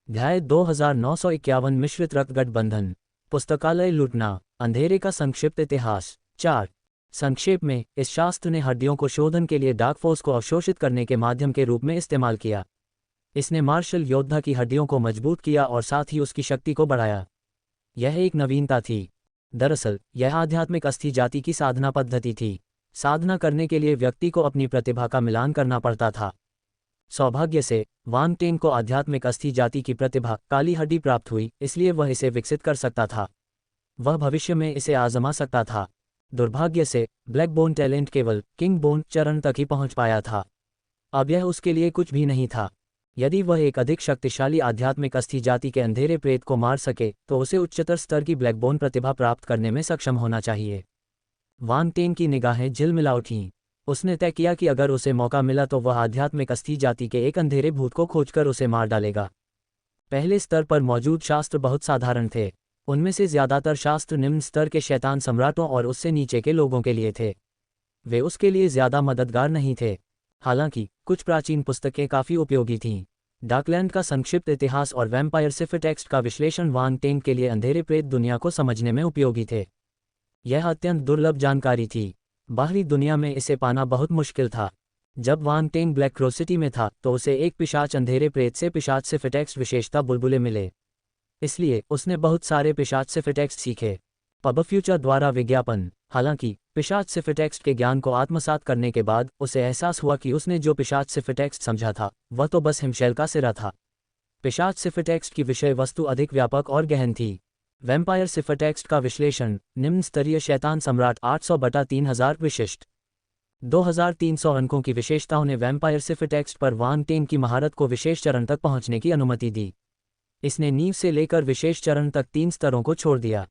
अध्याय 2951 मिश्रित रक्त गठबंधन। पुस्तकालय लूटना, अंधेरे का संक्षिप्त इतिहास। 4। संक्षेप में, इस शास्त्र ने हड्डियों को शोधन के लिए डार्क फोर्स को अवशोषित करने के माध्यम के रूप में इस्तेमाल किया। इसने मार्शल योद्धा की हड्डियों को मजबूत किया और साथ ही उसकी शक्ति को बढ़ाया। यह एक नवीनता थी। दरअसल यह आध्यात्मिक अस्थि जाति की साधना पद्धति थी। साधना करने के लिए व्यक्ति को अपनी प्रतिभा का मिलान करना पड़ता था। सौभाग्य से वांग टेन को आध्यात्मिक अस्थि जाति की प्रतिभा काली हड्डी प्राप्त हुई, इसलिए वह इसे विकसित कर सकता था। वह भविष्य में इसे आजमा सकता था। दुर्भाग्य से ब्लैक बोन टैलेंट केवल किंग बोन चरण तक ही पहुंच पाया था। अब यह उसके लिए कुछ भी नहीं था। यदि वह एक अधिक शक्तिशाली आध्यात्मिक अस्थि जाति के अंधेरे प्रेत को मार सके तो उसे उच्चतर स्तर की ब्लैक बोन प्रतिभा प्राप्त करने में सक्षम होना चाहिए। वांग टेन की निगाहें झिलमिला उठीं। उसने तय किया कि अगर उसे मौका मिला तो वह आध्यात्मिक अस्थि जाति के एक अंधेरे भूत को खोजकर उसे मार डालेगा। पहले स्तर पर मौजूद शास्त्र बहुत साधारण थे। उनमें से ज्यादातर शास्त्र निम्न स्तर के शैतान सम्राटों और उससे नीचे के लोगों के लिए थे। वे उसके लिए ज्यादा मददगार नहीं थे। हालांकि कुछ प्राचीन पुस्तकें काफी उपयोगी थीं। डार्कलैंड का संक्षिप्त इतिहास और वैम्पायर सिफिटेक्स्ट का विश्लेषण वांग टेन के लिए अंधेरे प्रेत दुनिया को समझने में उपयोगी थे। यह अत्यंत दुर्लभ जानकारी थी। बाहरी दुनिया में इसे पाना बहुत मुश्किल था। जब वांग टेन ब्लैक क्रो सिटी में था तो उसे एक पिशाच अंधेरे प्रेत से पिशाच सिफिटेक्स्ट विशेषता बुलबुले मिले। इसलिए उसने बहुत सारे पिशाच सिफिटेक्स्ट सीखे। पब फ्यूचर द्वारा विज्ञापन। हालांकि पिशाच सिफिटेक्स्ट के ज्ञान को आत्मसात करने के बाद उसे एहसास हुआ कि उसने जो पिशाच सिफिटेक्स्ट समझा था वह तो बस हिमशैल का सिरा था। पिशाच सिफिटेक्स्ट की विषय वस्तु अधिक व्यापक और गहन थी। वैम्पायर सिफिटेक्स्ट का विश्लेषण। निम्न स्तरीय शैतान सम्राट 800/3000 विशिष्ट 2300 अंकों की विशेषताओं ने वैम्पायर सिफिटेक्स्ट पर वांग टेन की महारत को विशेष चरण तक पहुंचने की अनुमति दी। इसने नींव से लेकर विशेष चरण तक 3 स्तरों को छोड़ दिया।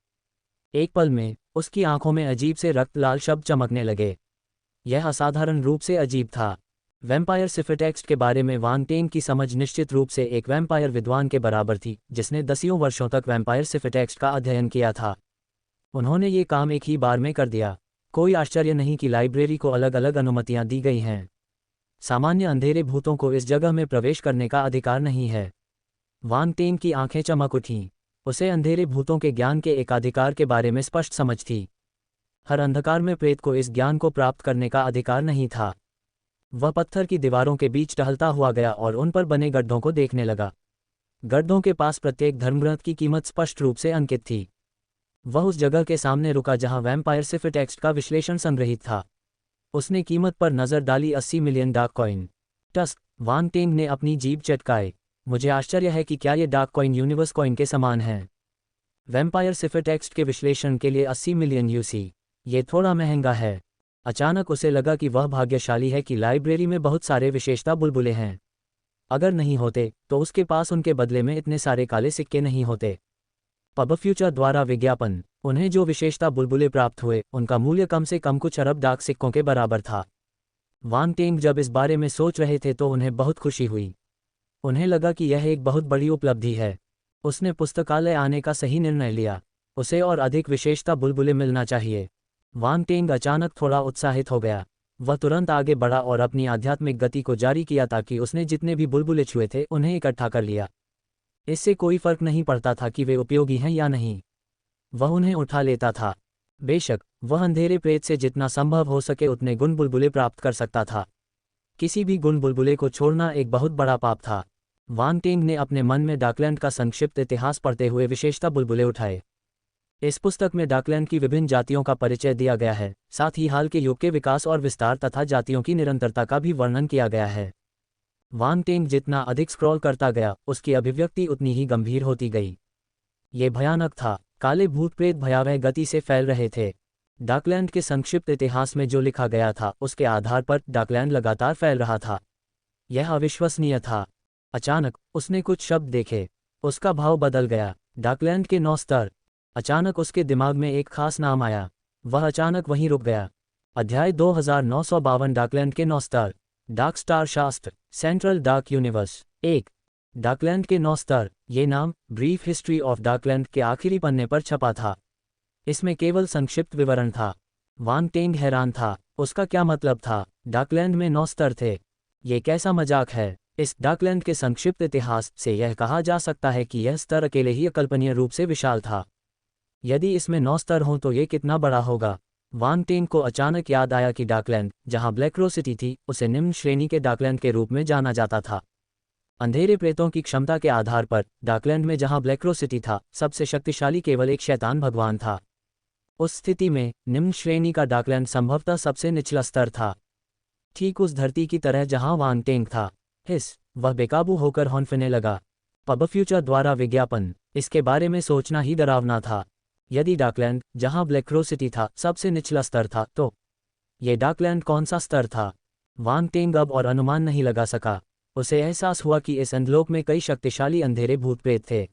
एक पल में उसकी आंखों में अजीब से रक्त लाल शब्द चमकने लगे। यह असाधारण रूप से अजीब था। वैम्पायर सिफिटेक्स्ट के बारे में वांग टेन की समझ निश्चित रूप से एक वैम्पायर विद्वान के बराबर थी जिसने दसियों वर्षों तक वैम्पायर सिफिटेक्स्ट का अध्ययन किया था। उन्होंने ये काम एक ही बार में कर दिया। कोई आश्चर्य नहीं कि लाइब्रेरी को अलग अलग अनुमतियां दी गई हैं। सामान्य अंधेरे भूतों को इस जगह में प्रवेश करने का अधिकार नहीं है। वांग टेन की आंखें चमक उठीं। उसे अंधेरे भूतों के ज्ञान के एकाधिकार के बारे में स्पष्ट समझ थी। हर अंधकार में प्रेत को इस ज्ञान को प्राप्त करने का अधिकार नहीं था। वह पत्थर की दीवारों के बीच टहलता हुआ गया और उन पर बने गड्ढों को देखने लगा। गड्ढों के पास प्रत्येक धर्मग्रंथ की कीमत स्पष्ट रूप से अंकित थी। वह उस जगह के सामने रुका जहां वैम्पायर सिफिटेक्स्ट का विश्लेषण संग्रहित था। उसने कीमत पर नजर डाली। 80 मिलियन डार्क कॉइन। टस्क। वांग टेन ने अपनी जीभ चटकाए। मुझे आश्चर्य है कि क्या ये डार्क कॉइन यूनिवर्स कॉइन के समान हैं। वैम्पायर सिफिटेक्स्ट के विश्लेषण के लिए 80 मिलियन यूसी। ये थोड़ा महंगा है। अचानक उसे लगा कि वह भाग्यशाली है कि लाइब्रेरी में बहुत सारे विशेषता बुलबुले हैं। अगर नहीं होते तो उसके पास उनके बदले में इतने सारे काले सिक्के नहीं होते। पब फ्यूचर द्वारा विज्ञापन। उन्हें जो विशेषता बुलबुले प्राप्त हुए उनका मूल्य कम से कम कुछ अरब डाक सिक्कों के बराबर था। वांग टेन जब इस बारे में सोच रहे थे तो उन्हें बहुत खुशी हुई। उन्हें लगा कि यह एक बहुत बड़ी उपलब्धि है। उसने पुस्तकालय आने का सही निर्णय लिया। उसे और अधिक विशेषता बुलबुले मिलना चाहिए। वांग टेन अचानक थोड़ा उत्साहित हो गया। वह तुरंत आगे बढ़ा और अपनी आध्यात्मिक गति को जारी किया ताकि उसने जितने भी बुलबुले छुए थे उन्हें इकट्ठा कर लिया। इससे कोई फर्क नहीं पड़ता था कि वे उपयोगी हैं या नहीं। वह उन्हें उठा लेता था। बेशक वह अंधेरे प्रेत से जितना संभव हो सके उतने गुण बुलबुले प्राप्त कर सकता था। किसी भी गुण बुलबुले को छोड़ना एक बहुत बड़ा पाप था। वांग टेन ने अपने मन में डार्कलैंड का संक्षिप्त इतिहास पढ़ते हुए विशेषता बुलबुले उठाए। इस पुस्तक में डार्कलैंड की विभिन्न जातियों का परिचय दिया गया है। साथ ही हाल के युग के विकास और विस्तार तथा जातियों की निरंतरता का भी वर्णन किया गया है। वांग टेन जितना अधिक स्क्रॉल करता गया उसकी अभिव्यक्ति उतनी ही गंभीर होती गई। ये भयानक था। काले भूत प्रेत भयावह गति से फैल रहे थे। डार्कलैंड के संक्षिप्त इतिहास में जो लिखा गया था उसके आधार पर डार्कलैंड लगातार फैल रहा था। यह अविश्वसनीय था। अचानक उसने कुछ शब्द देखे। उसका भाव बदल गया। डार्कलैंड के 9 स्तर। अचानक उसके दिमाग में एक खास नाम आया। वह अचानक वहीं रुक गया। अध्याय 2952 डार्कलैंड के 9 स्तर। डार्क स्टार शास्त्र। Central dark universe. 1। डार्कलैंड के 9 स्तर। ये नाम ब्रीफ हिस्ट्री ऑफ डार्कलैंड के आखिरी पन्ने पर छपा था। इसमें केवल संक्षिप्त विवरण था। वांग टेन हैरान था। उसका क्या मतलब था? डार्कलैंड में 9 स्तर थे। ये कैसा मजाक है? इस डाकलैंड के संक्षिप्त इतिहास से यह कहा जा सकता है कि यह स्तर अकेले ही अकल्पनीय रूप से विशाल था। यदि इसमें 9 स्तर हों तो ये कितना बड़ा होगा। वान टेन को अचानक याद आया कि डाकलैंड, जहां ब्लैक रो सिटी थी, उसे निम्न श्रेणी के डाकलैंड के रूप में जाना जाता था। अंधेरे प्रेतों की क्षमता के आधार पर डाकलैंड में जहां ब्लैक रो सिटी था, सबसे शक्तिशाली केवल एक शैतान भगवान था। उस स्थिति में निम्न श्रेणी का डाकलैंड संभवतः सबसे निचला स्तर था, ठीक उस धरती की तरह जहां वान टेंग था। वह बेकाबू होकर हौंफने लगा। पब फ्यूचर द्वारा विज्ञापन। इसके बारे में सोचना ही डरावना था। यदि डाकलैंड, जहां ब्लैक रो सिटी था, सबसे निचला स्तर था, तो ये डाकलैंड कौन सा स्तर था? वान टेंग अब और अनुमान नहीं लगा सका। उसे एहसास हुआ कि इस अंधलोक में कई शक्तिशाली अंधेरे भूत प्रेत थे।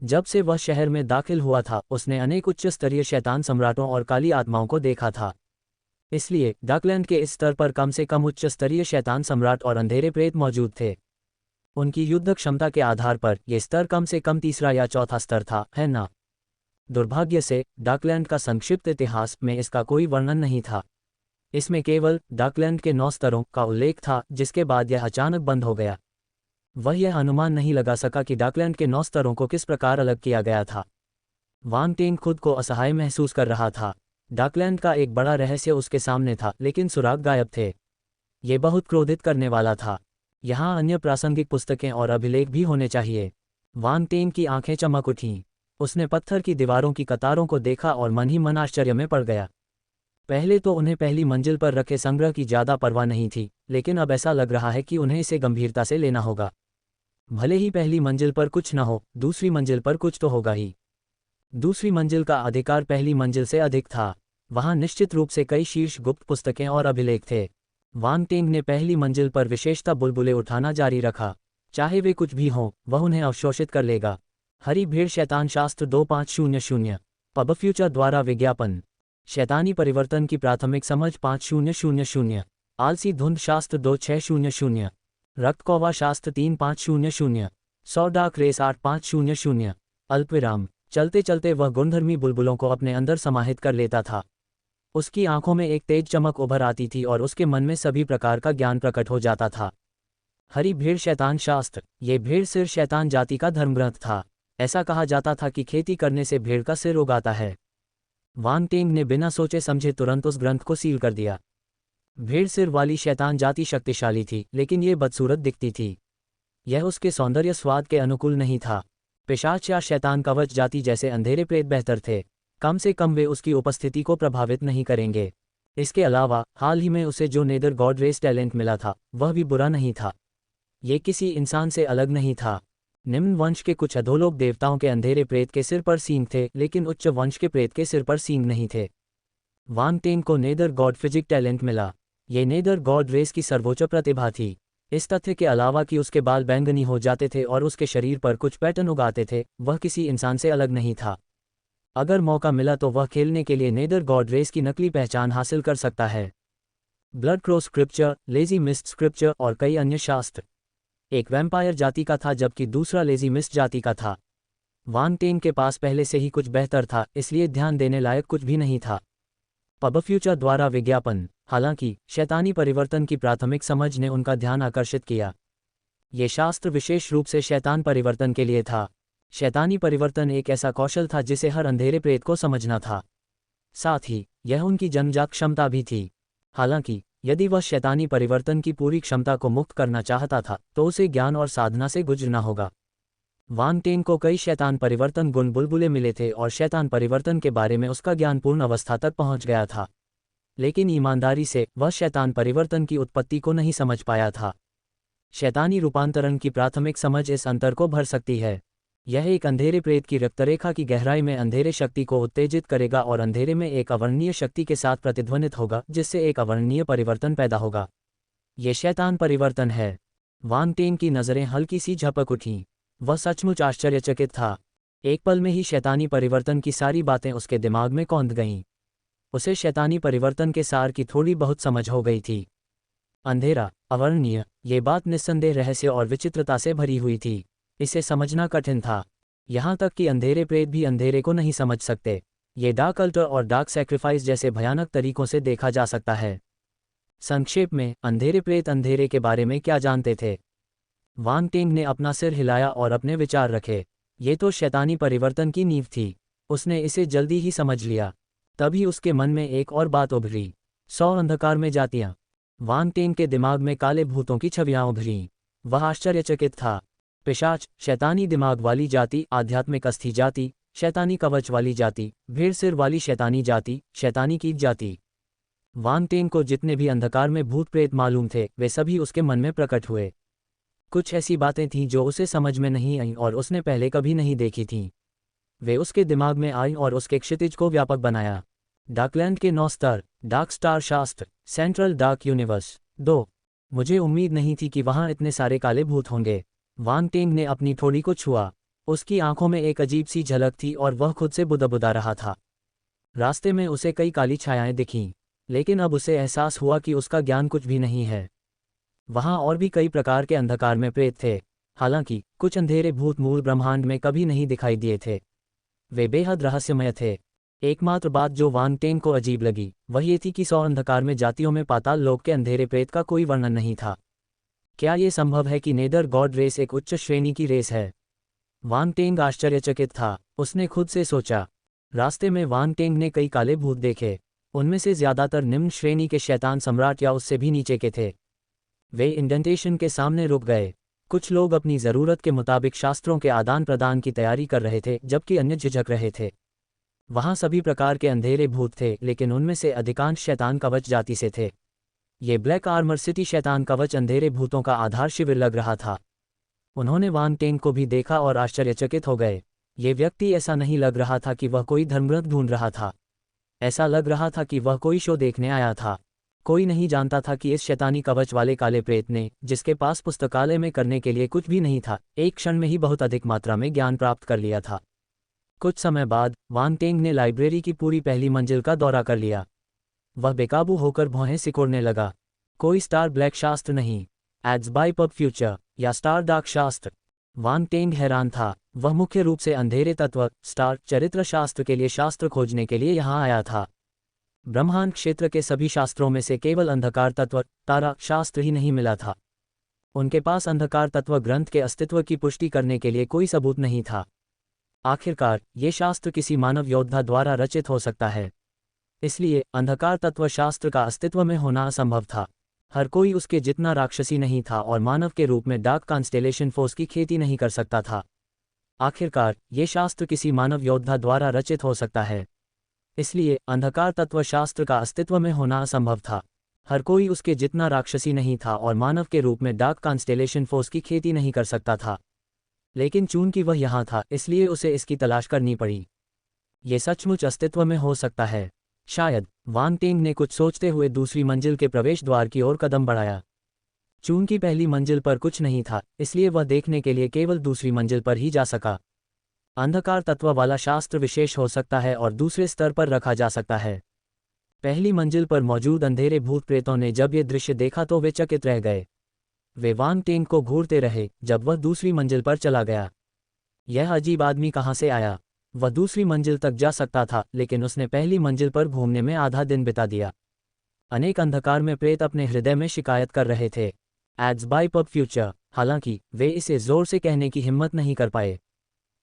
जब से वह शहर में दाखिल हुआ था, उसने अनेक उच्च स्तरीय शैतान सम्राटों और काली आत्माओं को देखा था। इसलिए डाकलैंड के इस स्तर पर कम से कम उच्च स्तरीय शैतान सम्राट और अंधेरे प्रेत मौजूद थे। उनकी युद्ध क्षमता के आधार पर यह स्तर कम से कम तीसरा या चौथा स्तर था, है ना? दुर्भाग्य से डाकलैंड का संक्षिप्त इतिहास में इसका कोई वर्णन नहीं था। इसमें केवल डाकलैंड के 9 स्तरों का उल्लेख था, जिसके बाद यह अचानक बंद हो गया। वह यह अनुमान नहीं लगा सका कि डाकलैंड के 9 स्तरों को किस प्रकार अलग किया गया था। वान टेन खुद को असहाय महसूस कर रहा था। डाकलैंड का एक बड़ा रहस्य उसके सामने था, लेकिन सुराग गायब थे। ये बहुत क्रोधित करने वाला था। यहाँ अन्य प्रासंगिक पुस्तकें और अभिलेख भी होने चाहिए। वान टेन की आंखें चमक उठीं। उसने पत्थर की दीवारों की कतारों को देखा और मन ही मन आश्चर्य में पड़ गया। पहले तो उन्हें पहली मंजिल पर रखे संग्रह की ज्यादा परवाह नहीं थी, लेकिन अब ऐसा लग रहा है कि उन्हें इसे गंभीरता से लेना होगा। भले ही पहली मंजिल पर कुछ न हो, दूसरी मंजिल पर कुछ तो होगा ही। दूसरी मंजिल का अधिकार पहली मंजिल से अधिक था। वहां निश्चित रूप से कई शीर्ष गुप्त पुस्तकें और अभिलेख थे। वान टेंग ने पहली मंजिल पर विशेषता बुलबुले उठाना जारी रखा। चाहे वे कुछ भी हों, वह उन्हें अवशोषित कर लेगा। हरी भेड़ शैतान शास्त्र 2500। पब फ्यूचर द्वारा विज्ञापन। शैतानी परिवर्तन की प्राथमिक समझ 5000। आलसी धुंध शास्त्र 2600। रक्तकौवा शास्त्र 3500। 100 डार्क रेस 8500। अल्पविराम। चलते चलते वह गुणधर्मी बुलबुलों को अपने अंदर समाहित कर लेता था। उसकी आंखों में एक तेज चमक उभर आती थी और उसके मन में सभी प्रकार का ज्ञान प्रकट हो जाता था। हरी भेड़ शैतान शास्त्र। ये भेड़ सिर शैतान जाति का धर्मग्रंथ था। ऐसा कहा जाता था कि खेती करने से भेड़ का सिर उगाता है। वान टेंग ने बिना सोचे समझे तुरंत उस ग्रंथ को सील कर दिया। भेड़ सिर वाली शैतान जाति शक्तिशाली थी, लेकिन ये बदसूरत दिखती थी। यह उसके सौंदर्य स्वाद के अनुकूल नहीं था। पिशाच या शैतान कवच जाति जैसे अंधेरे प्रेत बेहतर थे। कम से कम वे उसकी उपस्थिति को प्रभावित नहीं करेंगे। इसके अलावा हाल ही में उसे जो नेदर गॉड रेस टैलेंट मिला था, वह भी बुरा नहीं था। ये किसी इंसान से अलग नहीं था। निम्न वंश के कुछ अधोलोक देवताओं के अंधेरे प्रेत के सिर पर सींग थे, लेकिन उच्च वंश के प्रेत के सिर पर सींग नहीं थे। वान टेंग को नेदर गॉड फिजिक टैलेंट मिला। ये नेदर गॉड रेस की सर्वोच्च प्रतिभा थी। इस तथ्य के अलावा कि उसके बाल बैंगनी हो जाते थे और उसके शरीर पर कुछ पैटर्न उगाते थे, वह किसी इंसान से अलग नहीं था। अगर मौका मिला तो वह खेलने के लिए नेदर गॉड रेस की नकली पहचान हासिल कर सकता है। Blood crow scripture, lazy mist scripture और कई अन्य शास्त्र। एक वैम्पायर जाति का था, जबकि दूसरा लेजी मिस्ट जाति का था। वान टेंग के पास पहले से ही कुछ बेहतर था, इसलिए ध्यान देने लायक कुछ भी नहीं था। पब फ्यूचर द्वारा विज्ञापन। हालांकि शैतानी परिवर्तन की प्राथमिक समझ ने उनका ध्यान आकर्षित किया। ये शास्त्र विशेष रूप से शैतान परिवर्तन के लिए था। शैतानी परिवर्तन एक ऐसा कौशल था जिसे हर अंधेरे प्रेत को समझना था। साथ ही यह उनकी जन्मजात क्षमता भी थी। हालांकि यदि वह शैतानी परिवर्तन की पूरी क्षमता को मुक्त करना चाहता था, तो उसे ज्ञान और साधना से गुजरना होगा। वान टेंग को कई शैतान परिवर्तन गुण बुलबुले मिले थे और शैतान परिवर्तन के बारे में उसका ज्ञान पूर्ण अवस्था तक पहुंच गया था। लेकिन ईमानदारी से वह शैतान परिवर्तन की उत्पत्ति को नहीं समझ पाया था। शैतानी रूपांतरण की प्राथमिक समझ इस अंतर को भर सकती है। यह एक अंधेरे प्रेत की रक्तरेखा की गहराई में अंधेरे शक्ति को उत्तेजित करेगा और अंधेरे में एक अवर्णनीय शक्ति के साथ प्रतिध्वनित होगा, जिससे एक अवर्णनीय परिवर्तन पैदा होगा। ये शैतान परिवर्तन है। वान टेंग की नज़रें हल्की सी झपक उठीं। वह सचमुच आश्चर्यचकित था। एक पल में ही शैतानी परिवर्तन की सारी बातें उसके दिमाग में कौंध गईं। उसे शैतानी परिवर्तन के सार की थोड़ी बहुत समझ हो गई थी। अंधेरा, अवर्णनीय, ये बात निस्संदेह रहस्य और विचित्रता से भरी हुई थी। इसे समझना कठिन था। यहाँ तक कि अंधेरे प्रेत भी अंधेरे को नहीं समझ सकते। ये डार्क अल्टर और डार्क सैक्रिफाइस जैसे भयानक तरीकों से देखा जा सकता है। संक्षेप में, अंधेरे प्रेत अंधेरे के बारे में क्या जानते थे? वांग टेंग ने अपना सिर हिलाया और अपने विचार रखे। ये तो शैतानी परिवर्तन की नींव थी। उसने इसे जल्दी ही समझ लिया। तभी उसके मन में एक और बात उभरी। 100 अंधकार में जातियां। वांग टेंग के दिमाग में काले भूतों की छवियां उभरीं। वह आश्चर्यचकित था। पिशाच, शैतानी दिमाग वाली जाति, आध्यात्मिक अस्थि जाति, शैतानी कवच वाली जाति, भेड़ सिर वाली शैतानी जाति, शैतानी कीट जाति। वांग टेंग को जितने भी अंधकार में भूत प्रेत मालूम थे वे सभी उसके मन में प्रकट हुए। कुछ ऐसी बातें थीं जो उसे समझ में नहीं आईं और उसने पहले कभी नहीं देखी थीं। वे उसके दिमाग में आईं और उसके क्षितिज को व्यापक बनाया। डार्कलैंड के 9 स्तर, डार्क स्टार शास्त्र, सेंट्रल डार्क यूनिवर्स 2। मुझे उम्मीद नहीं थी कि वहां इतने सारे काले भूत होंगे। वांग टेंग ने अपनी ठोड़ी को छुआ। उसकी आंखों में एक अजीब सी झलक थी और वह खुद से बुदबुदा रहा था। रास्ते में उसे कई काली छायाएं दिखीं, लेकिन अब उसे एहसास हुआ कि उसका ज्ञान कुछ भी नहीं है। वहां और भी कई प्रकार के अंधकार में प्रेत थे। हालांकि कुछ अंधेरे भूत मूल ब्रह्मांड में कभी नहीं दिखाई दिए थे। वे बेहद रहस्यमय थे। एकमात्र बात जो वांग टेंग को अजीब लगी वह ये थी कि 100 अंधकार में जातियों में पाताल लोक के अंधेरे प्रेत का कोई वर्णन नहीं था। क्या ये संभव है कि नेदर गॉड रेस एक उच्च श्रेणी की रेस है? वांग टेंग आश्चर्यचकित था। उसने खुद से सोचा। रास्ते में वांग टेंग ने कई काले भूत देखे। उनमें से ज्यादातर निम्न श्रेणी के शैतान सम्राट या उससे भी नीचे के थे। वे इंडेंटेशन के सामने रुक गए। कुछ लोग अपनी ज़रूरत के मुताबिक शास्त्रों के आदान प्रदान की तैयारी कर रहे थे, जबकि अन्य झिझक रहे थे। वहाँ सभी प्रकार के अंधेरे भूत थे, लेकिन उनमें से अधिकांश शैतान कवच जाति से थे। ये ब्लैक आर्मर सिटी शैतान कवच अंधेरे भूतों का आधार शिविर लग रहा था। उन्होंने वांग टेंग को भी देखा और आश्चर्यचकित हो गए। ये व्यक्ति ऐसा नहीं लग रहा था कि वह कोई धर्मग्रंथ ढूंढ रहा था। ऐसा लग रहा था कि वह कोई शो देखने आया था। कोई नहीं जानता था कि इस शैतानी कवच वाले काले प्रेत ने, जिसके पास पुस्तकालय में करने के लिए कुछ भी नहीं था, एक क्षण में ही बहुत अधिक मात्रा में ज्ञान प्राप्त कर लिया था। कुछ समय बाद वांग टेंग ने लाइब्रेरी की पूरी पहली मंजिल का दौरा कर लिया। वह बेकाबू होकर भौहें सिकोड़ने लगा। कोई स्टार ब्लैक शास्त्र नहीं, एड्स बाय पब फ्यूचर या स्टार डार्क शास्त्र। वांग टेंग हैरान था। वह मुख्य रूप से अंधेरे तत्व, स्टार चरित्र शास्त्र के लिए शास्त्र खोजने के लिए यहाँ आया था। ब्रह्मांड क्षेत्र के सभी शास्त्रों में से केवल अंधकार तत्व, तारा शास्त्र ही नहीं मिला था। उनके पास अंधकार तत्व ग्रंथ के अस्तित्व की पुष्टि करने के लिए कोई सबूत नहीं था। आखिरकार ये शास्त्र किसी मानव योद्धा द्वारा रचित हो सकता है, इसलिए अंधकार तत्व शास्त्र का अस्तित्व में होना असंभव था। हर कोई उसके जितना राक्षसी नहीं था और मानव के रूप में डार्क कॉन्स्टेलेशन फोर्स की खेती नहीं कर सकता था। आखिरकार ये शास्त्र किसी मानव योद्धा द्वारा रचित हो सकता है, इसलिए अंधकार तत्व शास्त्र का अस्तित्व में होना असंभव था। हर कोई उसके जितना राक्षसी नहीं था और मानव के रूप में डार्क कॉन्स्टेलेशन फोर्स की खेती नहीं कर सकता था। लेकिन चूंकि वह यहाँ था, इसलिए उसे इसकी तलाश करनी पड़ी। ये सचमुच अस्तित्व में हो सकता है, शायद। वांग टेंग ने कुछ सोचते हुए दूसरी मंजिल के प्रवेश द्वार की ओर कदम बढ़ाया। चूंकि पहली मंजिल पर कुछ नहीं था, इसलिए वह देखने के लिए केवल दूसरी मंजिल पर ही जा सका। अंधकार तत्व वाला शास्त्र विशेष हो सकता है और दूसरे स्तर पर रखा जा सकता है। पहली मंजिल पर मौजूद अंधेरे भूत प्रेतों ने जब ये दृश्य देखा तो वे चकित रह गए। वे वांग टेंग को घूरते रहे जब वह दूसरी मंजिल पर चला गया। यह अजीब आदमी कहाँ से आया? वह दूसरी मंजिल तक जा सकता था, लेकिन उसने पहली मंजिल पर घूमने में आधा दिन बिता दिया। अनेक अंधकार में प्रेत अपने हृदय में शिकायत कर रहे थे, एड्स बाय पब फ्यूचर। हालांकि वे इसे जोर से कहने की हिम्मत नहीं कर पाए।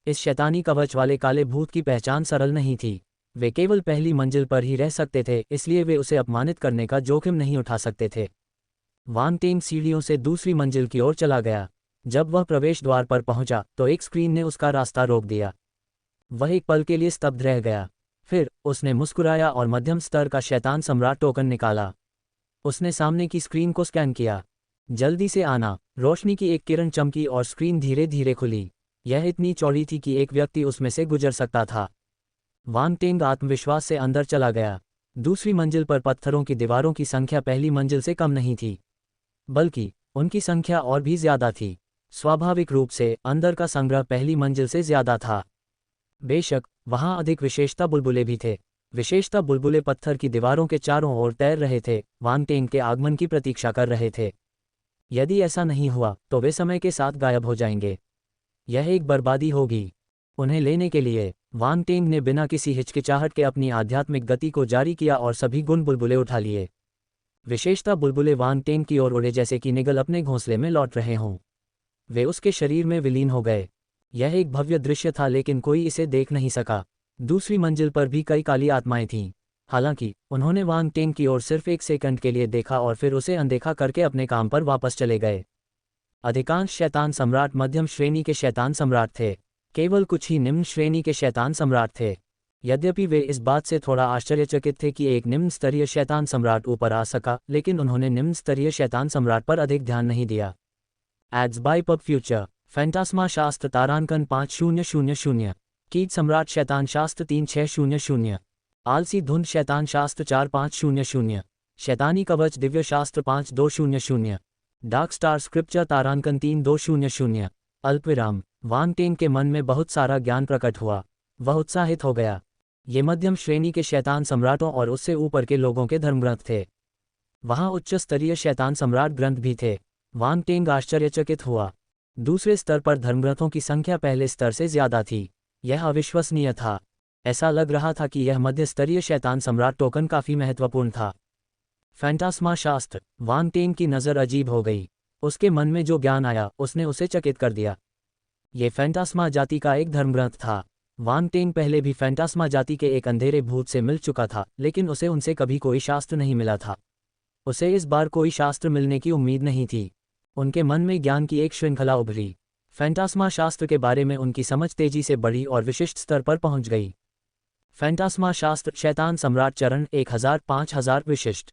इस शैतानी कवच वाले काले भूत की पहचान सरल नहीं थी। वे केवल पहली मंजिल पर ही रह सकते थे, इसलिए वे उसे अपमानित करने का जोखिम नहीं उठा सकते थे। वांग टेंग सीढ़ियों से दूसरी मंजिल की ओर चला गया। जब वह प्रवेश द्वार पर पहुंचा तो एक स्क्रीन ने उसका रास्ता रोक दिया। वह एक पल के लिए स्तब्ध रह गया। फिर उसने मुस्कुराया और मध्यम स्तर का शैतान सम्राट टोकन निकाला। उसने सामने की स्क्रीन को स्कैन किया। जल्दी से आना। रोशनी की एक किरण चमकी और स्क्रीन धीरे धीरे खुली। यह इतनी चौड़ी थी कि एक व्यक्ति उसमें से गुजर सकता था। वांग टेंग आत्मविश्वास से अंदर चला गया। दूसरी मंजिल पर पत्थरों की दीवारों की संख्या पहली मंजिल से कम नहीं थी, बल्कि उनकी संख्या और भी ज्यादा थी। स्वाभाविक रूप से अंदर का संग्रह पहली मंजिल से ज्यादा था। बेशक वहां अधिक विशेषता बुलबुले भी थे। विशेषता बुलबुले पत्थर की दीवारों के चारों ओर तैर रहे थे, वांग टेंग के आगमन की प्रतीक्षा कर रहे थे। यदि ऐसा नहीं हुआ तो वे समय के साथ गायब हो जाएंगे। यह एक बर्बादी होगी। उन्हें लेने के लिए वांग टेंग ने बिना किसी हिचकिचाहट के अपनी आध्यात्मिक गति को जारी किया और सभी गुण बुलबुले उठा लिए। विशेषता बुलबुले वांग टेंग की ओर उड़े जैसे कि निगल अपने घोंसले में लौट रहे हों। वे उसके शरीर में विलीन हो गए। यह एक भव्य दृश्य था, लेकिन कोई इसे देख नहीं सका। दूसरी मंजिल पर भी कई काली आत्माएं थीं। हालांकि उन्होंने वांग टेंग की ओर सिर्फ एक सेकंड के लिए देखा और फिर उसे अनदेखा करके अपने काम पर वापस चले गए। अधिकांश शैतान सम्राट मध्यम श्रेणी के शैतान सम्राट थे। केवल कुछ ही निम्न श्रेणी के शैतान सम्राट थे। यद्यपि वे इस बात से थोड़ा आश्चर्यचकित थे कि एक निम्न स्तरीय शैतान सम्राट ऊपर आ सका, लेकिन उन्होंने निम्न स्तरीय शैतान सम्राट पर अधिक ध्यान नहीं दिया। Ads by pub future. फैंटास्मा शास्त्र तारांकन 5000। कीट सम्राट शैतान शास्त्र 3600। आलसी धुंध शैतान शास्त्र 4500। शैतानी कवच दिव्य शास्त्र 5200। डार्क स्टार स्क्रिप्चर तारांकन 3200। अल्पविराम। वांग टेंग के मन में बहुत सारा ज्ञान प्रकट हुआ। वह उत्साहित हो गया। ये मध्यम श्रेणी के शैतान सम्राटों और उससे ऊपर के लोगों के धर्मग्रंथ थे। वहाँ उच्च स्तरीय शैतान सम्राट ग्रंथ भी थे। वांग टेंग आश्चर्यचकित हुआ। दूसरे स्तर पर धर्मग्रंथों की संख्या पहले स्तर से ज्यादा थी। यह अविश्वसनीय था। ऐसा लग रहा था कि यह मध्य स्तरीय शैतान सम्राट टोकन काफी महत्वपूर्ण था। फैंटास्मा शास्त्र। वांग टेंग की नज़र अजीब हो गई। उसके मन में जो ज्ञान आया उसने उसे चकित कर दिया। ये फैंटास्मा जाति का एक धर्मग्रंथ था। वांग टेंग पहले भी फैंटास्मा जाति के एक अंधेरे भूत से मिल चुका था, लेकिन उसे उनसे कभी कोई शास्त्र नहीं मिला था। उसे इस बार कोई शास्त्र मिलने की उम्मीद नहीं थी। उनके मन में ज्ञान की एक श्रृंखला उभरी। फैंटास्मा शास्त्र के बारे में उनकी समझ तेजी से बढ़ी और विशिष्ट स्तर पर पहुंच गई। फैंटास्मा शास्त्र शैतान सम्राट चरण 1000-5000 विशिष्ट।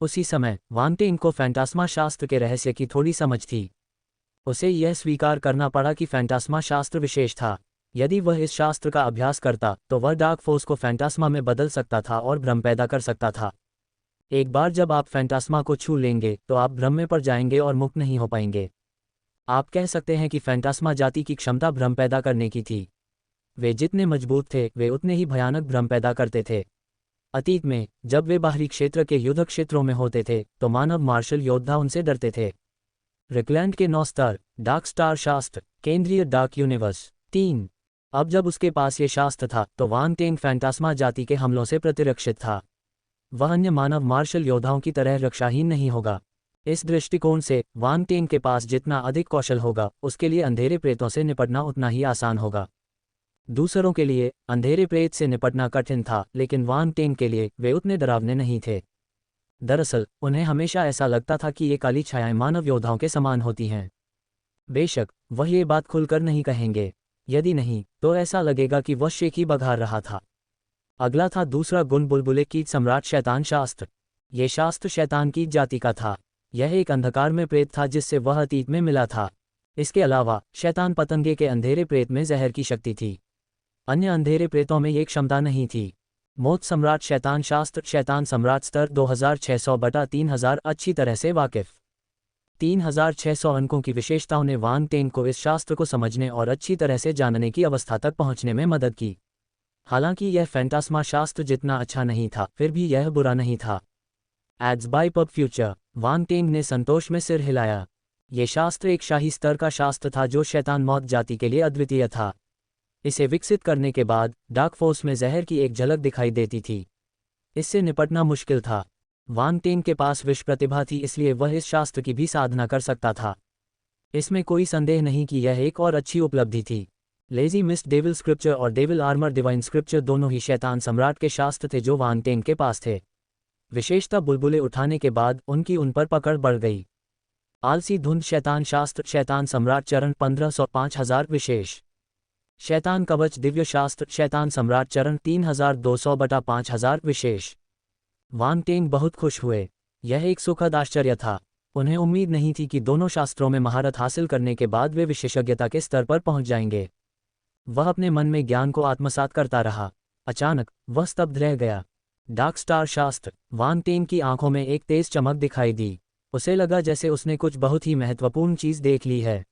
उसी समय वांग टेंग को फैंटास्मा शास्त्र के रहस्य की थोड़ी समझ थी। उसे यह स्वीकार करना पड़ा कि फैंटास्मा शास्त्र विशेष था। यदि वह इस शास्त्र का अभ्यास करता तो वह डार्क फोर्स को फैंटास्मा में बदल सकता था और भ्रम पैदा कर सकता था। एक बार जब आप फैंटास्मा को छू लेंगे तो आप भ्रम में पड़ जाएंगे और मुक्त नहीं हो पाएंगे। आप कह सकते हैं कि फैंटास्मा जाति की क्षमता भ्रम पैदा करने की थी। वे जितने मजबूत थे वे उतने ही भयानक भ्रम पैदा करते थे। अतीत में जब वे बाहरी क्षेत्र के युद्ध क्षेत्रों में होते थे तो मानव मार्शल योद्धा उनसे डरते थे। रिकलैंड के 9 स्तर। डार्क स्टार शास्त्र केंद्रीय डार्क यूनिवर्स 3। अब जब उसके पास ये शास्त्र था तो वांग टेंग फैंटास्मा जाति के हमलों से प्रतिरक्षित था। वह अन्य मानव मार्शल योद्धाओं की तरह रक्षाहीन नहीं होगा। इस दृष्टिकोण से वांग टेंग के पास जितना अधिक कौशल होगा उसके लिए अंधेरे प्रेतों से निपटना उतना ही आसान होगा। दूसरों के लिए अंधेरे प्रेत से निपटना कठिन था, लेकिन वांग टेंग के लिए वे उतने डरावने नहीं थे। दरअसल उन्हें हमेशा ऐसा लगता था कि ये काली छायाएं मानव योद्धाओं के समान होती हैं। बेशक वह ये बात खुलकर नहीं कहेंगे। यदि नहीं तो ऐसा लगेगा कि वह शेखी बघार रहा था। अगला था दूसरा गुण बुलबुले कीट सम्राट शैतान शास्त्र। ये शास्त्र शैतान कीट जाति का था। यह एक अंधकार में प्रेत था जिससे वह अतीत में मिला था। इसके अलावा शैतान पतंगे के अंधेरे प्रेत में जहर की शक्ति थी। अन्य अंधेरे प्रेतों में ये क्षमता नहीं थी। मौत सम्राट शैतान शास्त्र शैतान सम्राट स्तर 2600/3000 अच्छी तरह से वाकिफ। 3600 अंकों की विशेषताओं ने वांग टेंग को इस शास्त्र को समझने और अच्छी तरह से जानने की अवस्था तक पहुंचने में मदद की। हालांकि यह फैंटास्मा शास्त्र जितना अच्छा नहीं था, फिर भी यह बुरा नहीं था। Ads by pub future. Wang Teng ने संतोष में सिर हिलाया। यह शास्त्र एक शाही स्तर का शास्त्र था जो शैतान मौत जाति के लिए अद्वितीय था। इसे विकसित करने के बाद डार्क फोर्स में जहर की एक झलक दिखाई देती थी। इससे निपटना मुश्किल था। वांग टेंग के पास विश्व प्रतिभा थी, इसलिए वह इस शास्त्र की भी साधना कर सकता था। इसमें कोई संदेह नहीं कि यह एक और अच्छी उपलब्धि थी। लेजी मिस्ट डेविल स्क्रिप्चर और डेविल आर्मर डिवाइन स्क्रिप्चर दोनों ही शैतान सम्राट के शास्त्र थे जो वांग टेंग के पास थे। विशेषता बुलबुले उठाने के बाद उनकी उन पर पकड़ बढ़ गई। आलसी धुंध शैतान शास्त्र शैतान सम्राट चरण 1500-5000 विशेष। शैतान कवच दिव्य शास्त्र शैतान सम्राट चरण 3200/5000 विशेष। वांग टेंग बहुत खुश हुए। यह एक सुखद आश्चर्य था। उन्हें उम्मीद नहीं थी कि दोनों शास्त्रों में महारत हासिल करने के बाद वे विशेषज्ञता के स्तर पर पहुंच जाएंगे। वह अपने मन में ज्ञान को आत्मसात करता रहा। अचानक वह स्तब्ध रह गया। डार्क स्टार शास्त्र। वांग टेंग की आंखों में एक तेज चमक दिखाई दी। उसे लगा जैसे उसने कुछ बहुत ही महत्वपूर्ण चीज देख ली है।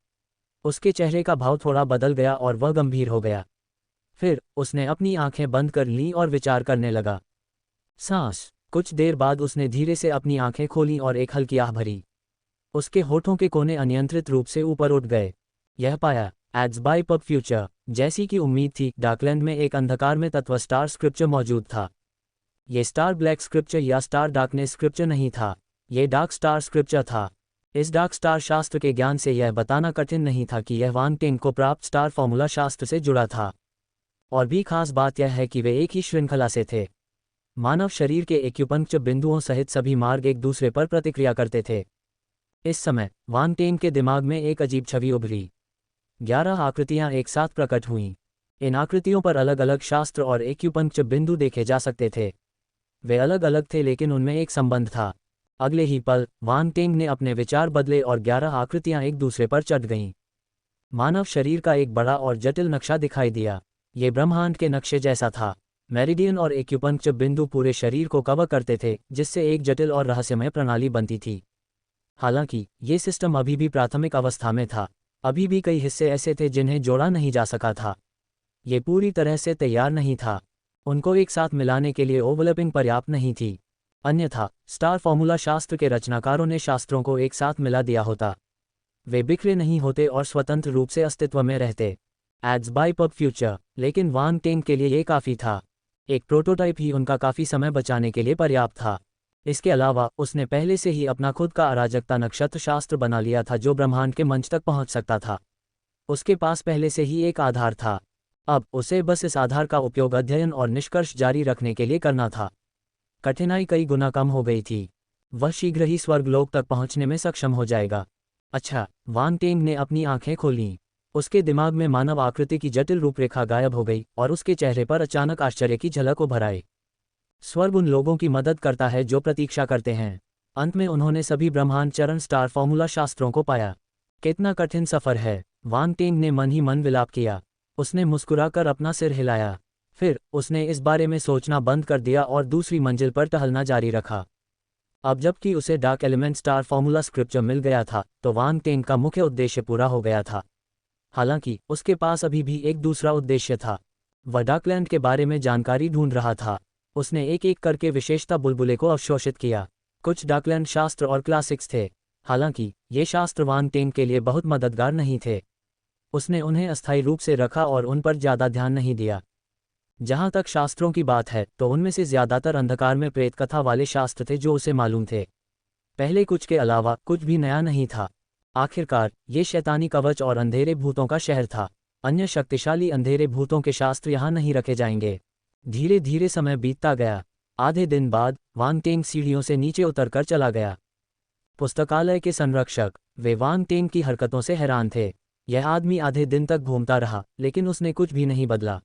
उसके चेहरे का भाव थोड़ा बदल गया और वह गंभीर हो गया। फिर उसने अपनी आंखें बंद कर लीं और विचार करने लगा। सांस। कुछ देर बाद उसने धीरे से अपनी आंखें खोलीं और एक हल्की आह भरी। उसके होठों के कोने अनियंत्रित रूप से ऊपर उठ गए। यह पाया एड्स बाय पब फ्यूचर। जैसी की उम्मीद थी, डार्कलैंड में एक अंधकार में तत्व स्टार स्क्रिप्चर मौजूद था। ये स्टार ब्लैक स्क्रिप्चर या स्टार डार्कनेस स्क्रिप्चर नहीं था। ये डार्क स्टार स्क्रिप्चर था। इस डार्क स्टार शास्त्र के ज्ञान से यह बताना कठिन नहीं था कि यह वांग टेंग को प्राप्त स्टार फॉर्मूला शास्त्र से जुड़ा था। और भी खास बात यह है कि वे एक ही श्रृंखला से थे। मानव शरीर के एक्यूपंक्चर बिंदुओं सहित सभी मार्ग एक दूसरे पर प्रतिक्रिया करते थे। इस समय वांग टेंग के दिमाग में एक अजीब छवि उभरी। 11 आकृतियां एक साथ प्रकट हुईं। इन आकृतियों पर अलग अलग शास्त्र और एक्यूपंक्चर बिंदु देखे जा सकते थे। वे अलग अलग थे लेकिन उनमें एक संबंध था। अगले ही पल वांग टेंग ने अपने विचार बदले और 11 आकृतियां एक दूसरे पर चढ़ गईं। मानव शरीर का एक बड़ा और जटिल नक्शा दिखाई दिया। ये ब्रह्मांड के नक्शे जैसा था। मेरिडियन और एक्यूपंक्चर बिंदु पूरे शरीर को कवर करते थे, जिससे एक जटिल और रहस्यमय प्रणाली बनती थी। हालांकि ये सिस्टम अभी भी प्राथमिक अवस्था में था। अभी भी कई हिस्से ऐसे थे जिन्हें जोड़ा नहीं जा सका था। ये पूरी तरह से तैयार नहीं था। उनको एक साथ मिलाने के लिए ओवरलैपिंग पर्याप्त नहीं थी। अन्यथा स्टार फॉर्मूला शास्त्र के रचनाकारों ने शास्त्रों को एक साथ मिला दिया होता। वे बिखरे नहीं होते और स्वतंत्र रूप से अस्तित्व में रहते। Ads by pub future. लेकिन वांग टेंग के लिए ये काफ़ी था। एक प्रोटोटाइप ही उनका काफ़ी समय बचाने के लिए पर्याप्त था। इसके अलावा उसने पहले से ही अपना खुद का अराजकता नक्षत्र शास्त्र बना लिया था जो ब्रह्मांड के मंच तक पहुंच सकता था। उसके पास पहले से ही एक आधार था। अब उसे बस इस आधार का उपयोग अध्ययन और निष्कर्ष जारी रखने के लिए करना था। कठिनाई कई गुना कम हो गई थी। वह शीघ्र ही स्वर्गलोक तक पहुंचने में सक्षम हो जाएगा। अच्छा, वांग टेंग ने अपनी आंखें खोलीं। उसके दिमाग में मानव आकृति की जटिल रूपरेखा गायब हो गई और उसके चेहरे पर अचानक आश्चर्य की झलक उभर आई। स्वर्ग उन लोगों की मदद करता है जो प्रतीक्षा करते हैं। अंत में उन्होंने सभी ब्रह्मांड चरण स्टार फॉर्मूला शास्त्रों को पाया। कितना कठिन सफर है, वांग टेंग ने मन ही मन विलाप किया। उसने मुस्कुराकर अपना सिर हिलाया। फिर उसने इस बारे में सोचना बंद कर दिया और दूसरी मंजिल पर टहलना जारी रखा। अब जबकि उसे dark element star formula scripture मिल गया था तो वांग टेंग का मुख्य उद्देश्य पूरा हो गया था। हालांकि उसके पास अभी भी एक दूसरा उद्देश्य था। वह डार्कलैंड के बारे में जानकारी ढूंढ रहा था। उसने एक एक करके विशेषता बुलबुले को अवशोषित किया। कुछ डार्कलैंड शास्त्र और क्लासिक्स थे। हालांकि ये शास्त्र वांग टेंग के लिए बहुत मददगार नहीं थे। उसने उन्हें अस्थायी रूप से रखा और उन पर ज़्यादा ध्यान नहीं दिया। जहाँ तक शास्त्रों की बात है तो उनमें से ज़्यादातर अंधकार में प्रेत कथा वाले शास्त्र थे जो उसे मालूम थे। पहले कुछ के अलावा कुछ भी नया नहीं था। आखिरकार ये शैतानी कवच और अंधेरे भूतों का शहर था। अन्य शक्तिशाली अंधेरे भूतों के शास्त्र यहाँ नहीं रखे जाएंगे। धीरे धीरे समय बीतता गया। आधे दिन बाद वांग टेंग सीढ़ियों से नीचे उतरकर चला गया। पुस्तकालय के संरक्षक वे वांग टेंग की हरकतों से हैरान थे। यह आदमी आधे दिन तक घूमता रहा लेकिन उसने कुछ भी नहीं बदला।